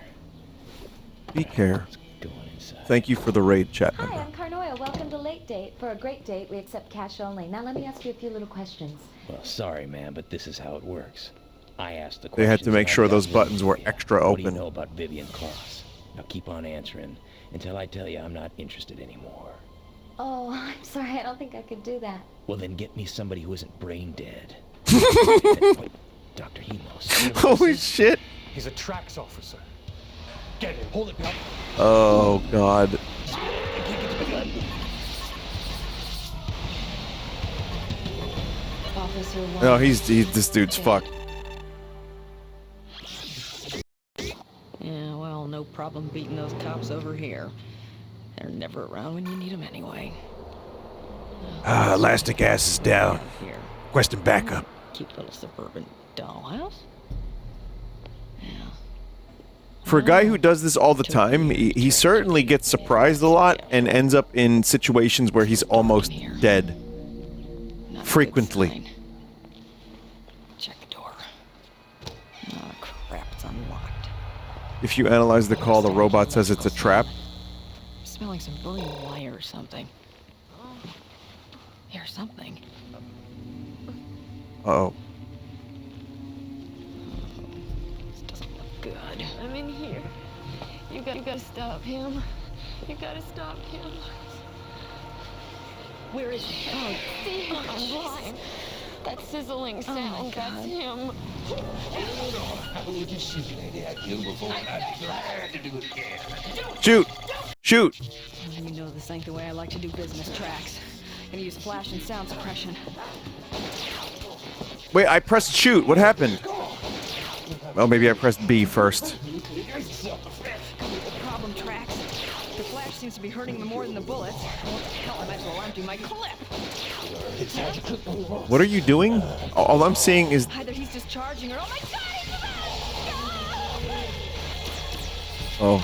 Be care. Go on inside. Thank you for the raid, chat Hi, member. I'm Carnoia. Welcome to Late Date. For a great date, we accept cash only. Now let me ask you a few little questions. Well, sorry, man, but this is how it works. I asked the They had to questions make and I sure got those one buttons for were you. extra What do you open. know about Vivian Kloss? Now keep on answering until I tell you I'm not interested anymore. Oh, I'm sorry. I don't think I could do that. Well, then get me somebody who isn't brain dead. Dr. Hemos. Holy shit. He's a tracks officer. Get him. Hold it, pal. Oh, God. Officer No, Walken. this dude's fucked. Yeah, well, no problem beating those cops over here. They're never around when you need them anyway. Elastic ass is down. Here. Requesting backup. Cute little suburban dollhouse. For a guy who does this all the time, he certainly gets surprised a lot and ends up in situations where he's almost dead. Frequently. Check the door. Oh, crap, it's unlocked. If you analyze the call, the robot says it's a trap. I'm smelling some burning wire or something. Here's something. Uh-oh. Good. I'm in here. You gotta stop him. You gotta stop him. Where is he? Oh, see, I'm blind. That sizzling sound, that's him. Shoot! Shoot! You know this ain't the way I like to do business, Tracks. Gonna use flash and sound suppression. Wait, I pressed shoot. What happened? Oh, maybe I pressed B first. Problem, Tracks. The flash seems to be hurting them more than the bullets. Hell, I might as well empty my clip. What are you doing? All I'm seeing is... Either he's discharging or... Oh my God! Oh.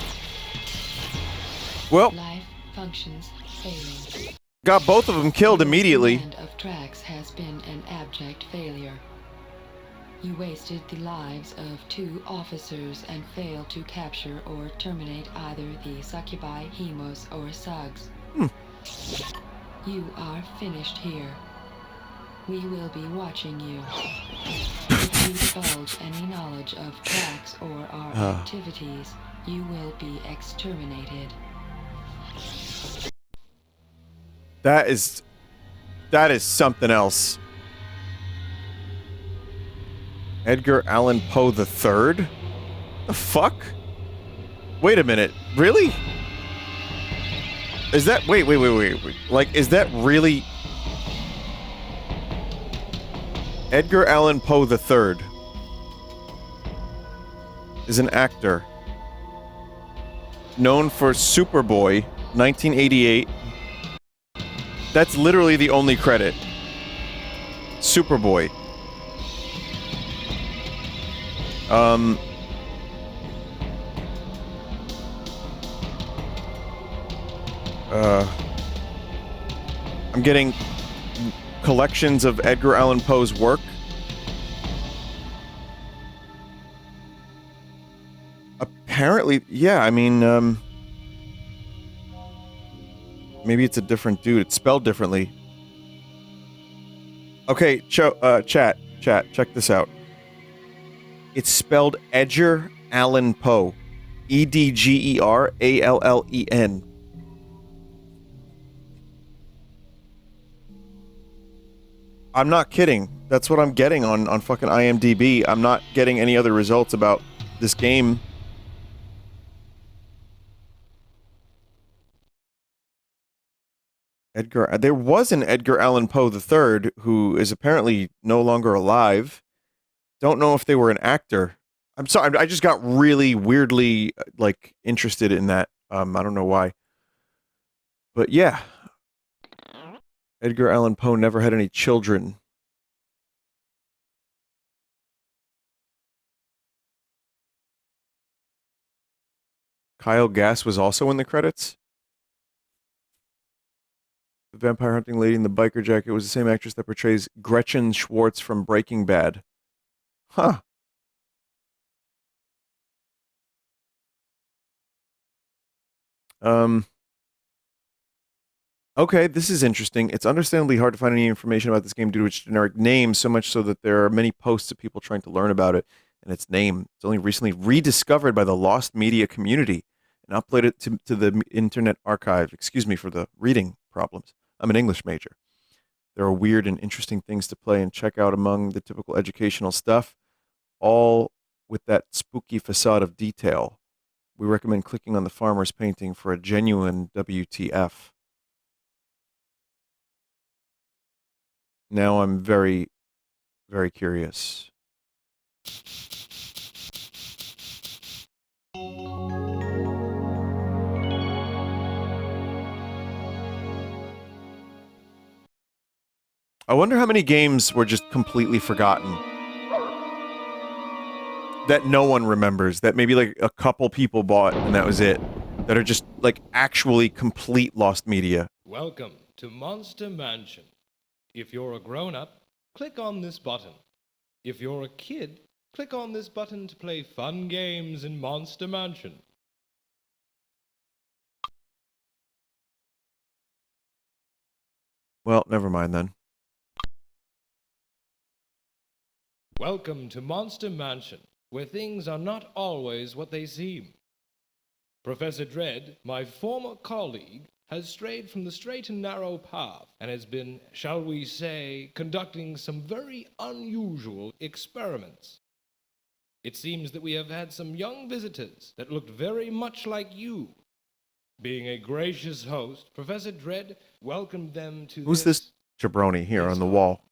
Well, Life functions failing. got both of them killed immediately. Command of Tracks has been an abject failure. You wasted the lives of 2 officers and failed to capture or terminate either the succubi, Hemos, or Suggs. You are finished here. We will be watching you. If you divulge any knowledge of Tracks or our activities, you will be exterminated. That is something else. Edgar Allan Poe III? The fuck? Wait a minute. Really? Is that... Wait. Like, is that really... Edgar Allan Poe III is an actor known for Superboy, 1988. That's literally the only credit. Superboy. I'm getting collections of Edgar Allan Poe's work. Apparently, yeah, I mean, maybe it's a different dude. It's spelled differently. Okay, chat, check this out. It's spelled Edgar Allan Poe. Edgerallen. I'm not kidding. That's what I'm getting on fucking IMDb. I'm not getting any other results about this game. There was an Edgar Allan Poe III who is apparently no longer alive. Don't know if they were an actor. I'm sorry, I just got really weirdly like interested in that. I don't know why. But yeah. Edgar Allan Poe never had any children. Kyle Gass was also in the credits. The vampire hunting lady in the biker jacket was the same actress that portrays Gretchen Schwartz from Breaking Bad. Huh. Okay, this is interesting. It's understandably hard to find any information about this game due to its generic name, so much so that there are many posts of people trying to learn about it and its name. It's only recently rediscovered by the lost media community and uploaded to the Internet Archive. Excuse me for the reading problems. I'm an English major. There are weird and interesting things to play and check out among the typical educational stuff, all with that spooky facade of detail. We recommend clicking on the farmer's painting for a genuine WTF. Now I'm very, very curious. I wonder how many games were just completely forgotten. That no one remembers. That maybe like a couple people bought and that was it. That are just like actually complete lost media. Welcome to Monster Mansion. If you're a grown-up, click on this button. If you're a kid, click on this button to play fun games in Monster Mansion. Well, never mind then. Welcome to Monster Mansion, where things are not always what they seem. Professor Dredd, my former colleague, has strayed from the straight and narrow path and has been, shall we say, conducting some very unusual experiments. It seems that we have had some young visitors that looked very much like you. Being a gracious host, Professor Dredd welcomed them to Who's this jabroni here on the wall?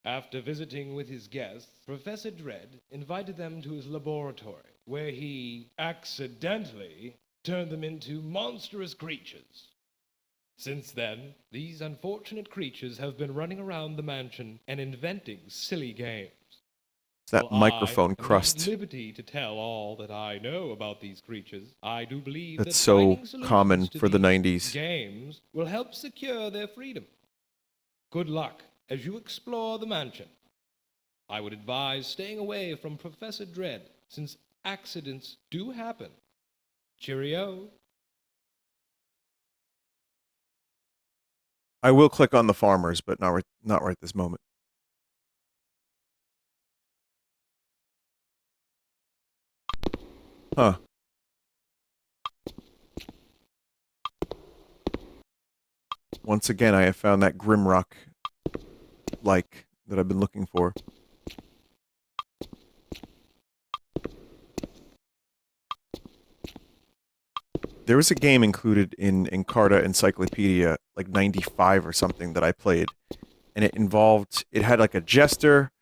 After visiting with his guests, Professor Dredd invited them to his laboratory, where he accidentally turned them into monstrous creatures. Since then, these unfortunate creatures have been running around the mansion and inventing silly games. It's that microphone crust. I am at liberty to tell all that I know about these creatures. I do believe That's that so finding solutions common to for the these 90s. games will help secure their freedom. Good luck as you explore the mansion. I would advise staying away from Professor Dredd, since accidents do happen. Cheerio. I will click on the farmers, but not right this moment. Huh. Once again, I have found that Grimrock like that I've been looking for. There was a game included in Encarta Encyclopedia, like 95 or something, that I played. And it had like a jester,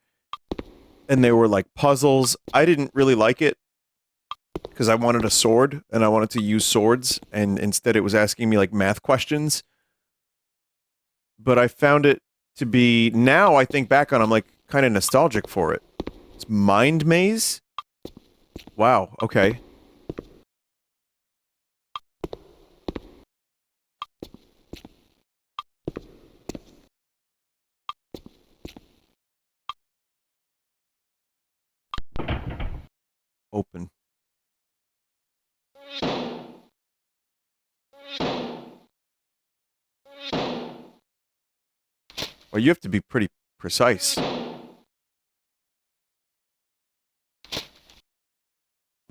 and they were like puzzles. I didn't really like it, because I wanted a sword, and I wanted to use swords, and instead it was asking me like math questions. But I found it to be, now I think back on, I'm like kind of nostalgic for it. It's Mind Maze? Wow, okay. Open. Well, you have to be pretty precise.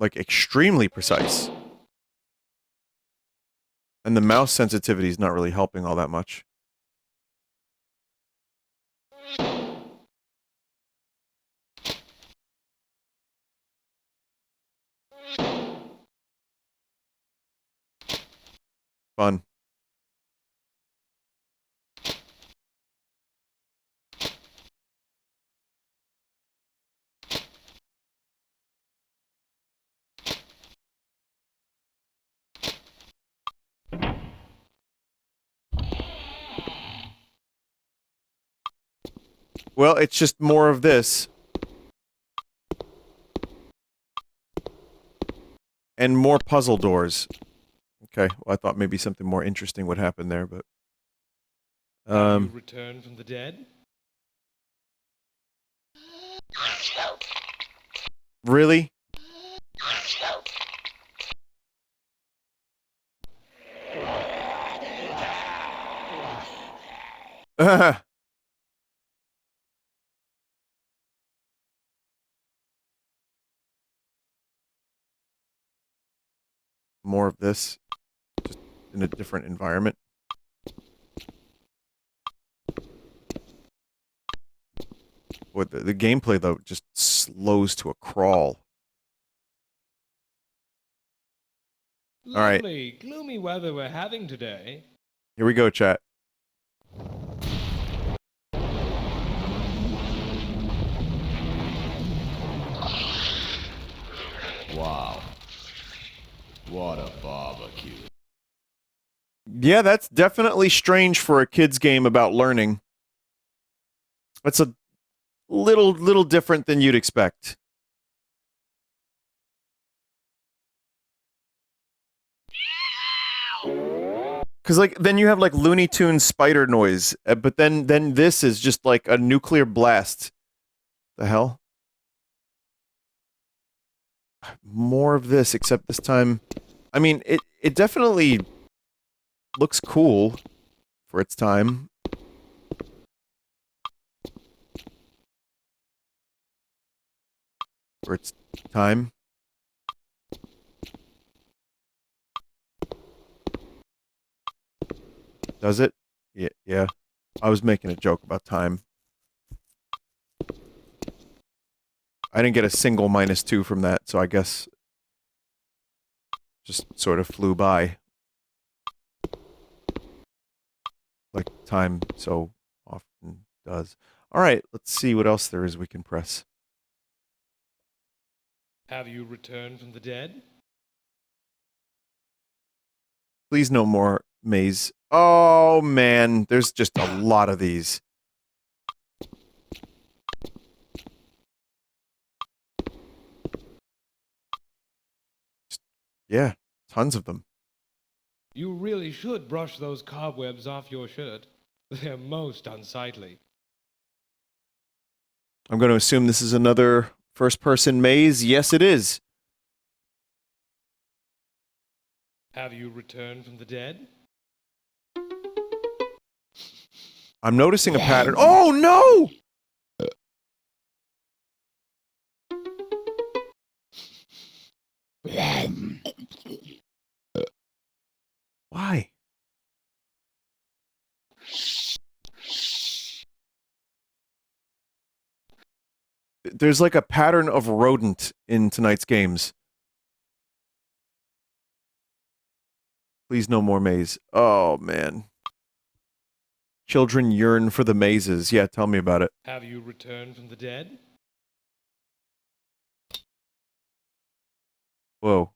Like, extremely precise. And the mouse sensitivity is not really helping all that much. Fun. Well, it's just more of this. And more puzzle doors. Okay, well, I thought maybe something more interesting would happen there, but... Have you returned from the dead? Really? More of this. Just in a different environment. Boy, the gameplay, though, just slows to a crawl. All right. Lovely, gloomy weather we're having today. Here we go, chat. Wow. What a barbecue. Yeah, that's definitely strange for a kid's game about learning. That's a little different than you'd expect. Because, like, then you have, like, Looney Tunes spider noise, but then this is just, like, a nuclear blast. The hell? More of this, except this time... I mean, it definitely looks cool for its time. For its time. Does it? Yeah. I was making a joke about time. I didn't get a single -2 from that, so I guess just sort of flew by. Like time so often does. All right, let's see what else there is we can press. Have you returned from the dead? Please no more maze. Oh, man, there's just a lot of these. Yeah, tons of them. You really should brush those cobwebs off your shirt. They're most unsightly. I'm going to assume this is another first-person maze. Yes, it is. Have you returned from the dead? I'm noticing a pattern. Oh, no! Why? There's like a pattern of rodent in tonight's games. Please no more maze. Oh, man. Children yearn for the mazes. Yeah, tell me about it. Have you returned from the dead? Whoa.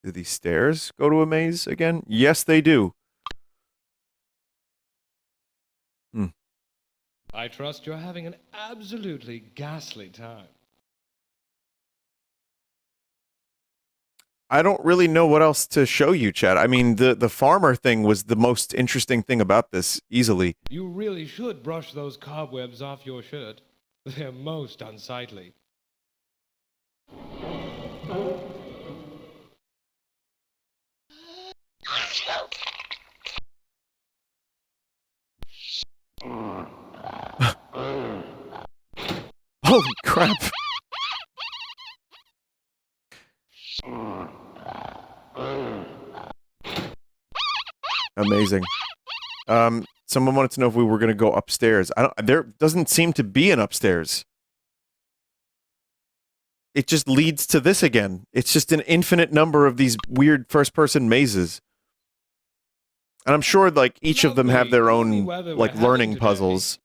Do these stairs go to a maze again? Yes, they do. I trust you're having an absolutely ghastly time. I don't really know what else to show you, Chad. I mean, the farmer thing was the most interesting thing about this, easily. You really should brush those cobwebs off your shirt. They're most unsightly. Holy crap. Amazing. Someone wanted to know if we were going to go upstairs. There doesn't seem to be an upstairs. It just leads to this again. It's just an infinite number of these weird first-person mazes. And I'm sure, like, each of them have their own, like, learning puzzles.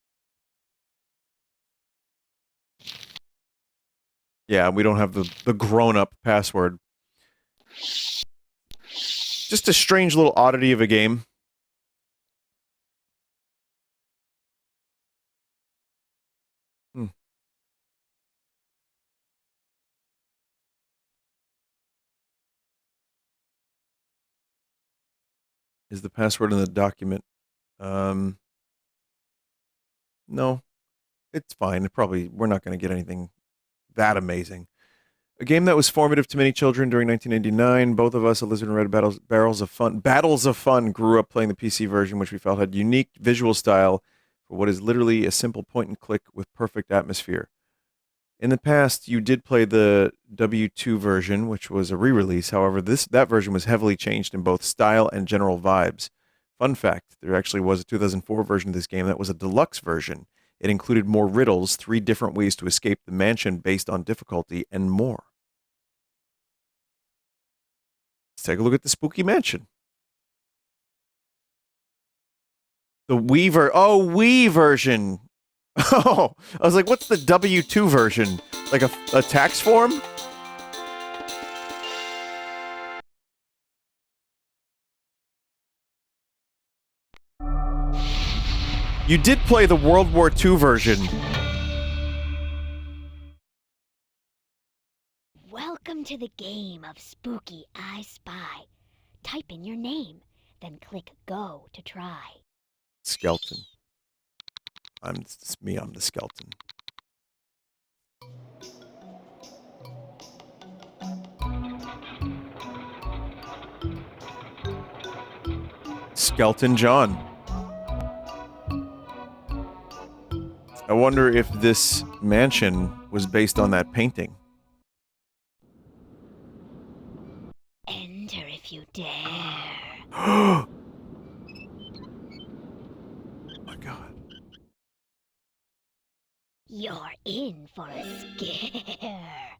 Yeah, we don't have the grown-up password. Just a strange little oddity of a game. Is the password in the document? No. It's fine. We're not going to get anything that amazing. A game that was formative to many children during 1989. Both of us, a Lizard and Red Battles of Fun, grew up playing the PC version, which we felt had unique visual style for what is literally a simple point and click with perfect atmosphere. In the past, you did play the W2 version, which was a re-release. However, that version was heavily changed in both style and general vibes. Fun fact, there actually was a 2004 version of this game that was a deluxe version. It included more riddles, 3 different ways to escape the mansion based on difficulty, and more. Let's take a look at the Spooky Mansion. The Wii version. Oh, I was like, what's the W2 version? Like a tax form? You did play the World War II version. Welcome to the game of Spooky I Spy. Type in your name, then click Go to try. Skeleton. I'm the skeleton. Skeleton John. I wonder if this mansion was based on that painting. Enter if you dare. Oh my god. You're in for a scare.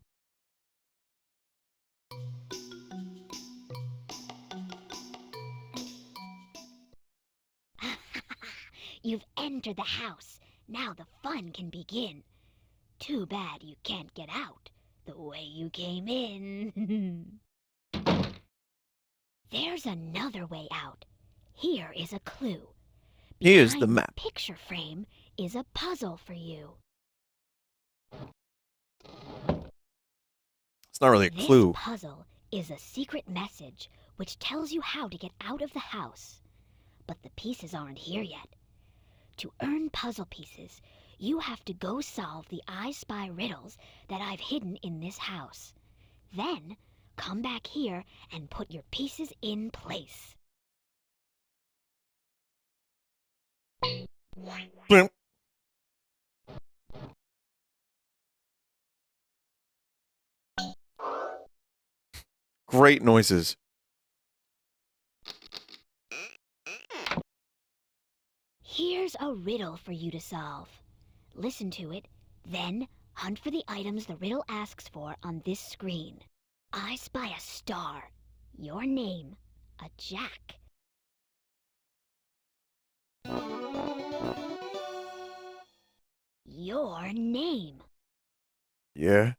You've entered the house. Now the fun can begin. Too bad you can't get out the way you came in. There's another way out. Here is a clue. Here's the Behind map. Picture frame is a puzzle for you. It's not really a clue. This puzzle is a secret message which tells you how to get out of the house. But the pieces aren't here yet. To earn puzzle pieces, you have to go solve the I Spy riddles that I've hidden in this house. Then, come back here and put your pieces in place. Great noises. Here's a riddle for you to solve. Listen to it, then hunt for the items the riddle asks for on this screen. I spy a star. Your name, a jack. Your name. Yeah.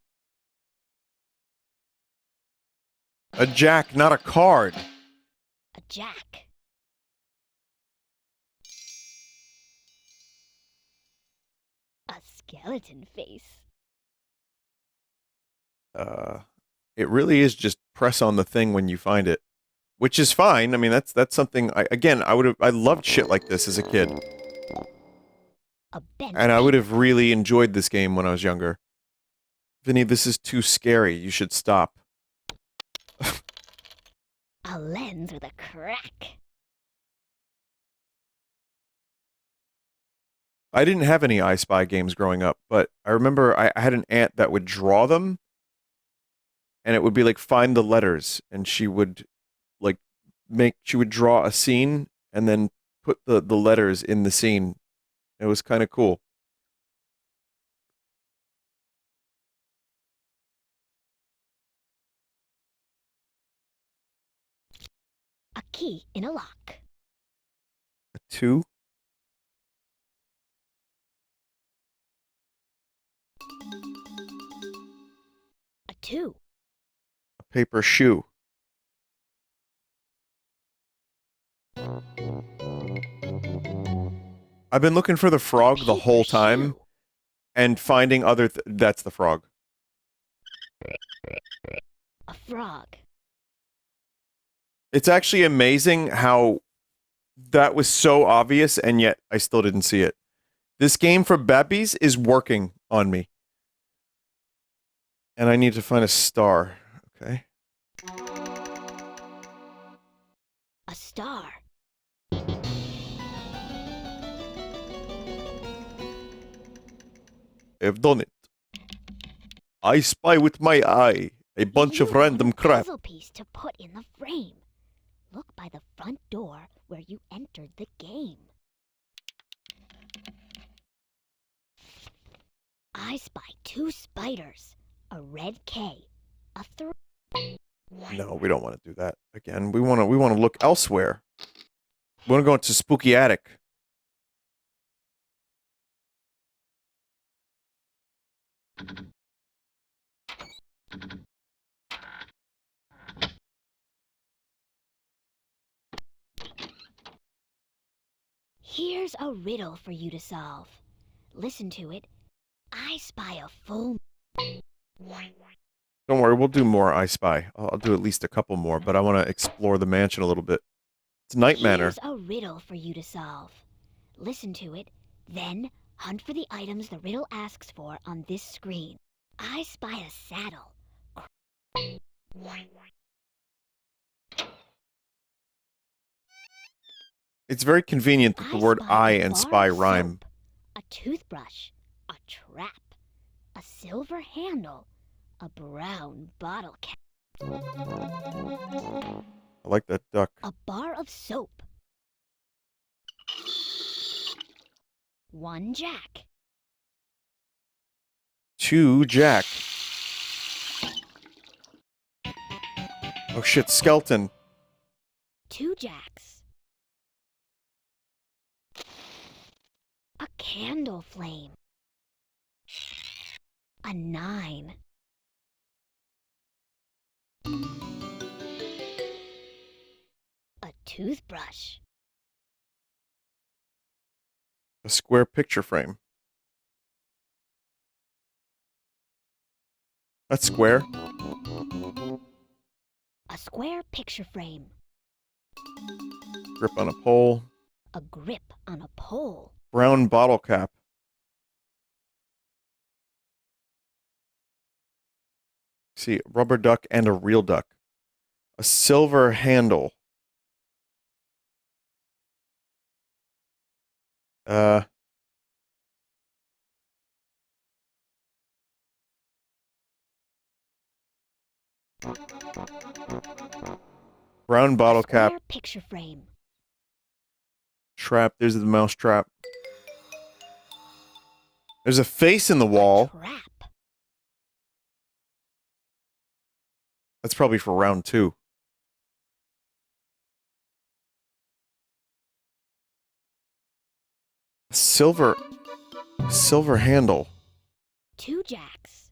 A jack, not a card. A jack. A skeleton face. It really is just press on the thing when you find it, which is fine. I mean, that's something. I loved shit like this as a kid, and I would have really enjoyed this game when I was younger. Vinny, this is too scary. You should stop. A lens with a crack. I didn't have any I Spy games growing up, but I remember I had an aunt that would draw them, and it would be like find the letters, and she would like she would draw a scene and then put the letters in the scene. It was kind of cool. A key in a lock. A 2. A 2. A paper shoe. I've been looking for the frog the whole time and finding other that's the frog. A frog. It's actually amazing how that was so obvious and yet I still didn't see it. This game for Babbies is working on me. And I need to find a star. Okay. A star. I've done it. I spy with my eye a bunch of random crap. Puzzle piece to put in the frame. Look by the front door where you entered the game. I spy 2 spiders, a red K, a 3. No, we don't want to do that again. We want to look elsewhere. We want to go into Spooky Attic. Here's a riddle for you to solve. Listen to it. I spy a full... Don't worry, we'll do more I Spy. I'll do at least a couple more, but I want to explore the mansion a little bit. It's Night Manor. Here's a riddle for you to solve. Listen to it, then hunt for the items the riddle asks for on this screen. I spy a saddle. It's very convenient that the word I and spy rhyme. A toothbrush, a trap, a silver handle, a brown bottle cap. I like that duck. A bar of soap. 1 jack. 2 jack. Oh shit, skeleton. 2 jacks. A candle flame. A 9. A toothbrush. A square picture frame. That's square. A square picture frame. Grip on a pole. A grip on a pole. Brown bottle cap. See, a rubber duck and a real duck. A silver handle. Brown bottle cap. Square picture frame. Trap. There's the mouse trap. There's a face in the wall. Trap. That's probably for round 2. Silver handle. 2 jacks.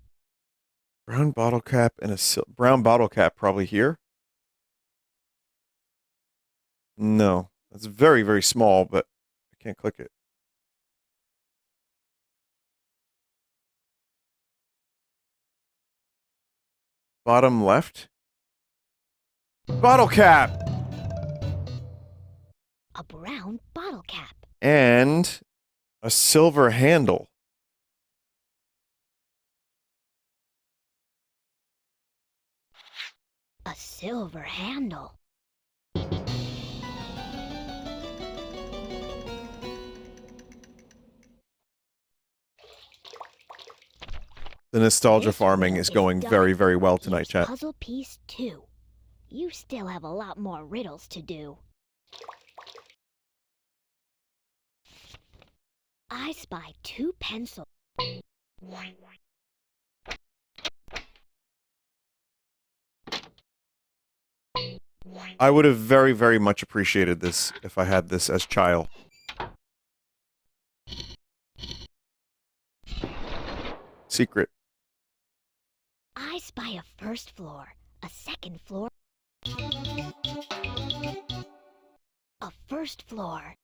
Brown bottle cap and a brown bottle cap probably here. No. It's very, very small, but I can't click it. Bottom left? Bottle cap! A brown bottle cap. And a silver handle. A silver handle. The nostalgia This farming riddle is going done. very, very well tonight, chat. Puzzle piece 2. You still have a lot more riddles to do. I spy 2 pencils. I would have very, very much appreciated this if I had this as child. Secret. I spy a first floor, a second floor, a first floor,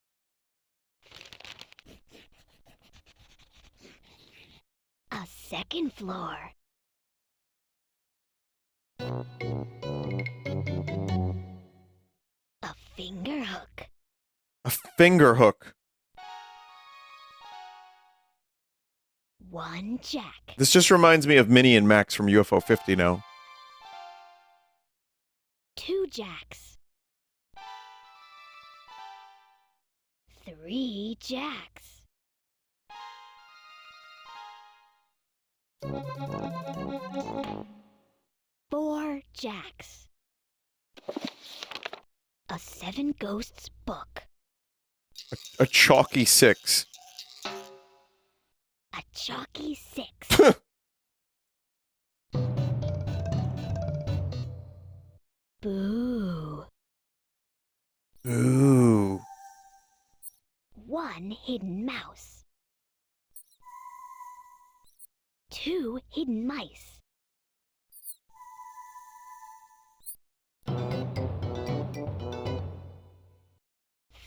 a second floor, a finger hook, A finger hook. 1 jack, This just reminds me of Minnie and Max from UFO 50 now. 2 jacks, 3 jacks, 4 jacks, a 7 ghosts book, A chalky 6. a chalky 6. Boo. Ooh. 1 hidden mouse. 2 hidden mice.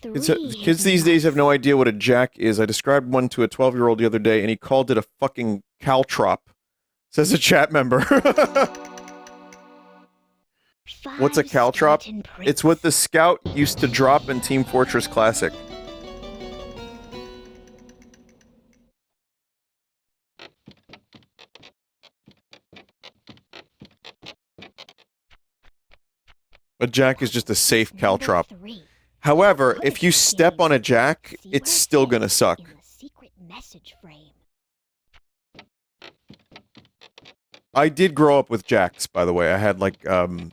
3 Kids these days have no idea what a jack is. I described one to a 12-year-old the other day, and he called it a fucking caltrop. Says a chat member. What's a caltrop? It's what the scout used to drop in Team Fortress Classic. A jack is just a safe caltrop. However, if you step on a jack, it's still gonna suck. Secret message frame. I did grow up with jacks, by the way. I had like I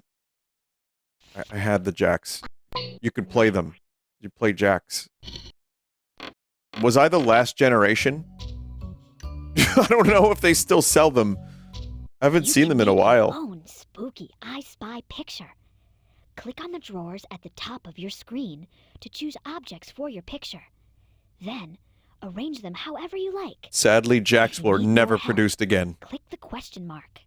had the jacks. You could play them. You play jacks. Was I the last generation? I don't know if they still sell them. I haven't seen them in a while. Own spooky I Spy picture. Click on the drawers at the top of your screen to choose objects for your picture. Then, arrange them however you like. Sadly, jacks were Need more never help? produced again. Click the question mark.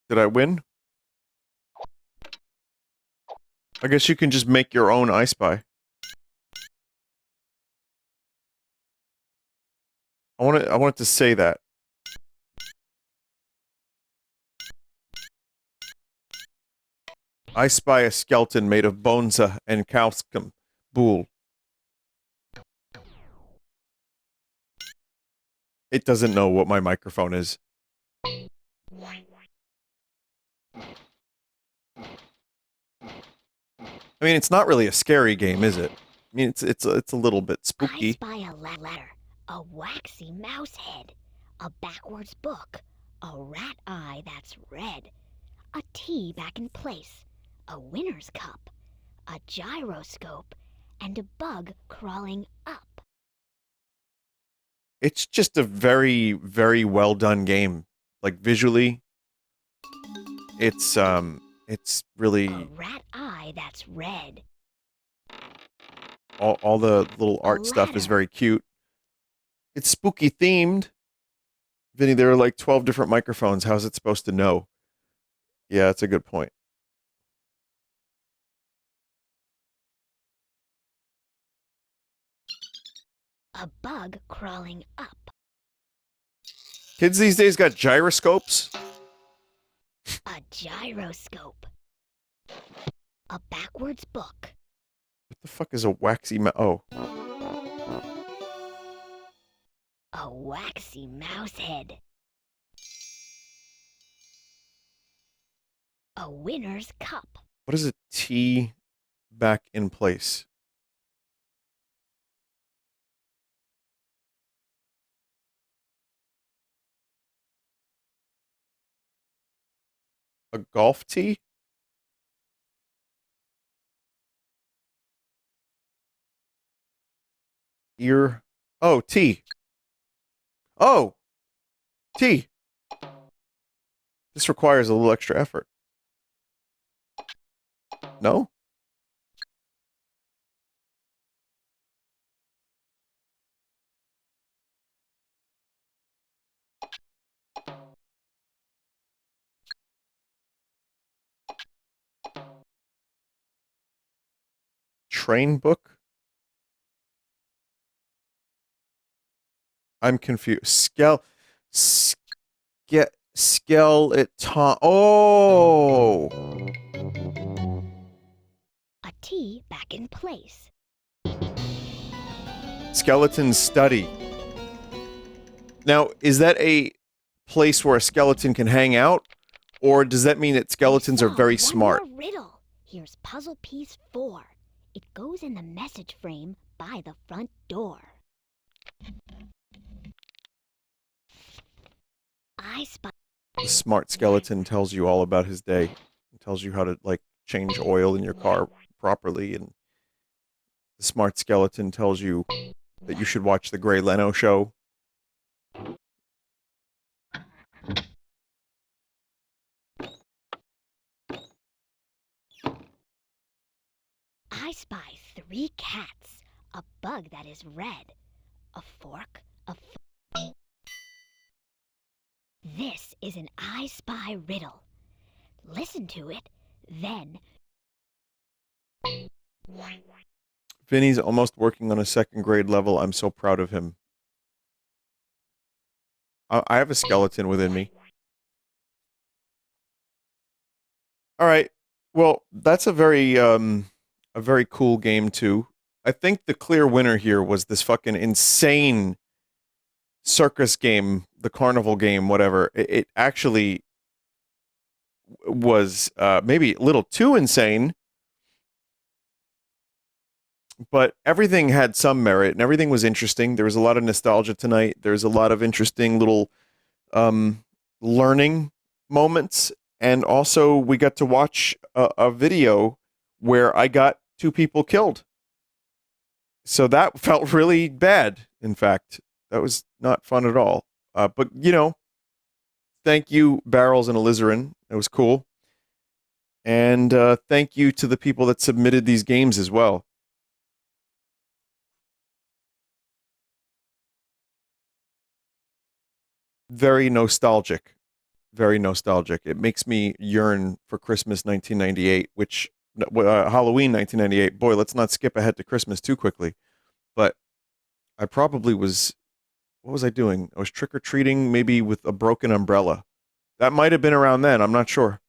Did I win? I guess you can just make your own I Spy. I wanted to say that. I spy a skeleton made of bonza and calcium boule. It doesn't know what my microphone is. I mean, it's not really a scary game, is it? I mean, it's a little bit I spooky. spy a letter, a waxy mouse head, a backwards book, a rat eye that's red, a T back in place, a winner's cup, a gyroscope, and a bug crawling up. It's just a very, very well done game. Like visually, it's really A rat eye that's red. all the little art stuff is very cute. It's spooky themed. Vinny, there are like 12 different microphones. How's it supposed to know? Yeah, that's a good point. A bug crawling up. Kids these days got gyroscopes. A gyroscope. A backwards book. What the fuck is a waxy oh. A waxy mouse head. A winner's cup. What is a T back in place? A golf tee? Ear. Oh, T. Oh, T. This requires a little extra effort. No? Train book? I'm confused. Skeleton. Oh! A T back in place. Skeleton study. Now, is that a place where a skeleton can hang out? Or does that mean that skeletons are very smart? One more riddle. Here's puzzle piece 4. It goes in the message frame by the front door. I spy. The smart skeleton tells you all about his day. It tells you how to, like, change oil in your car properly. And the smart skeleton tells you that you should watch the Gray Leno show. I spy 3 cats, a bug that is red, a fork, This is an I Spy riddle. Listen to it, then. Vinny's almost working on a 2nd grade level. I'm so proud of him. I have a skeleton within me. All right. Well, that's a very cool game too. I think the clear winner here was this fucking insane circus game, the carnival game, whatever. It actually was maybe a little too insane, but everything had some merit and everything was interesting. There was a lot of nostalgia tonight. There's a lot of interesting little learning moments. And also, we got to watch a video where I got 2 people killed. So that felt really bad, in fact. That was not fun at all. But, you know, thank you, Barrels and Alizarin. It was cool. And thank you to the people that submitted these games as well. Very nostalgic. Very nostalgic. It makes me yearn for Christmas 1998, which Halloween 1998. Boy, let's not skip ahead to Christmas too quickly. But I probably was, what was I doing? I was trick-or-treating maybe with a broken umbrella. That might have been around then. I'm not sure.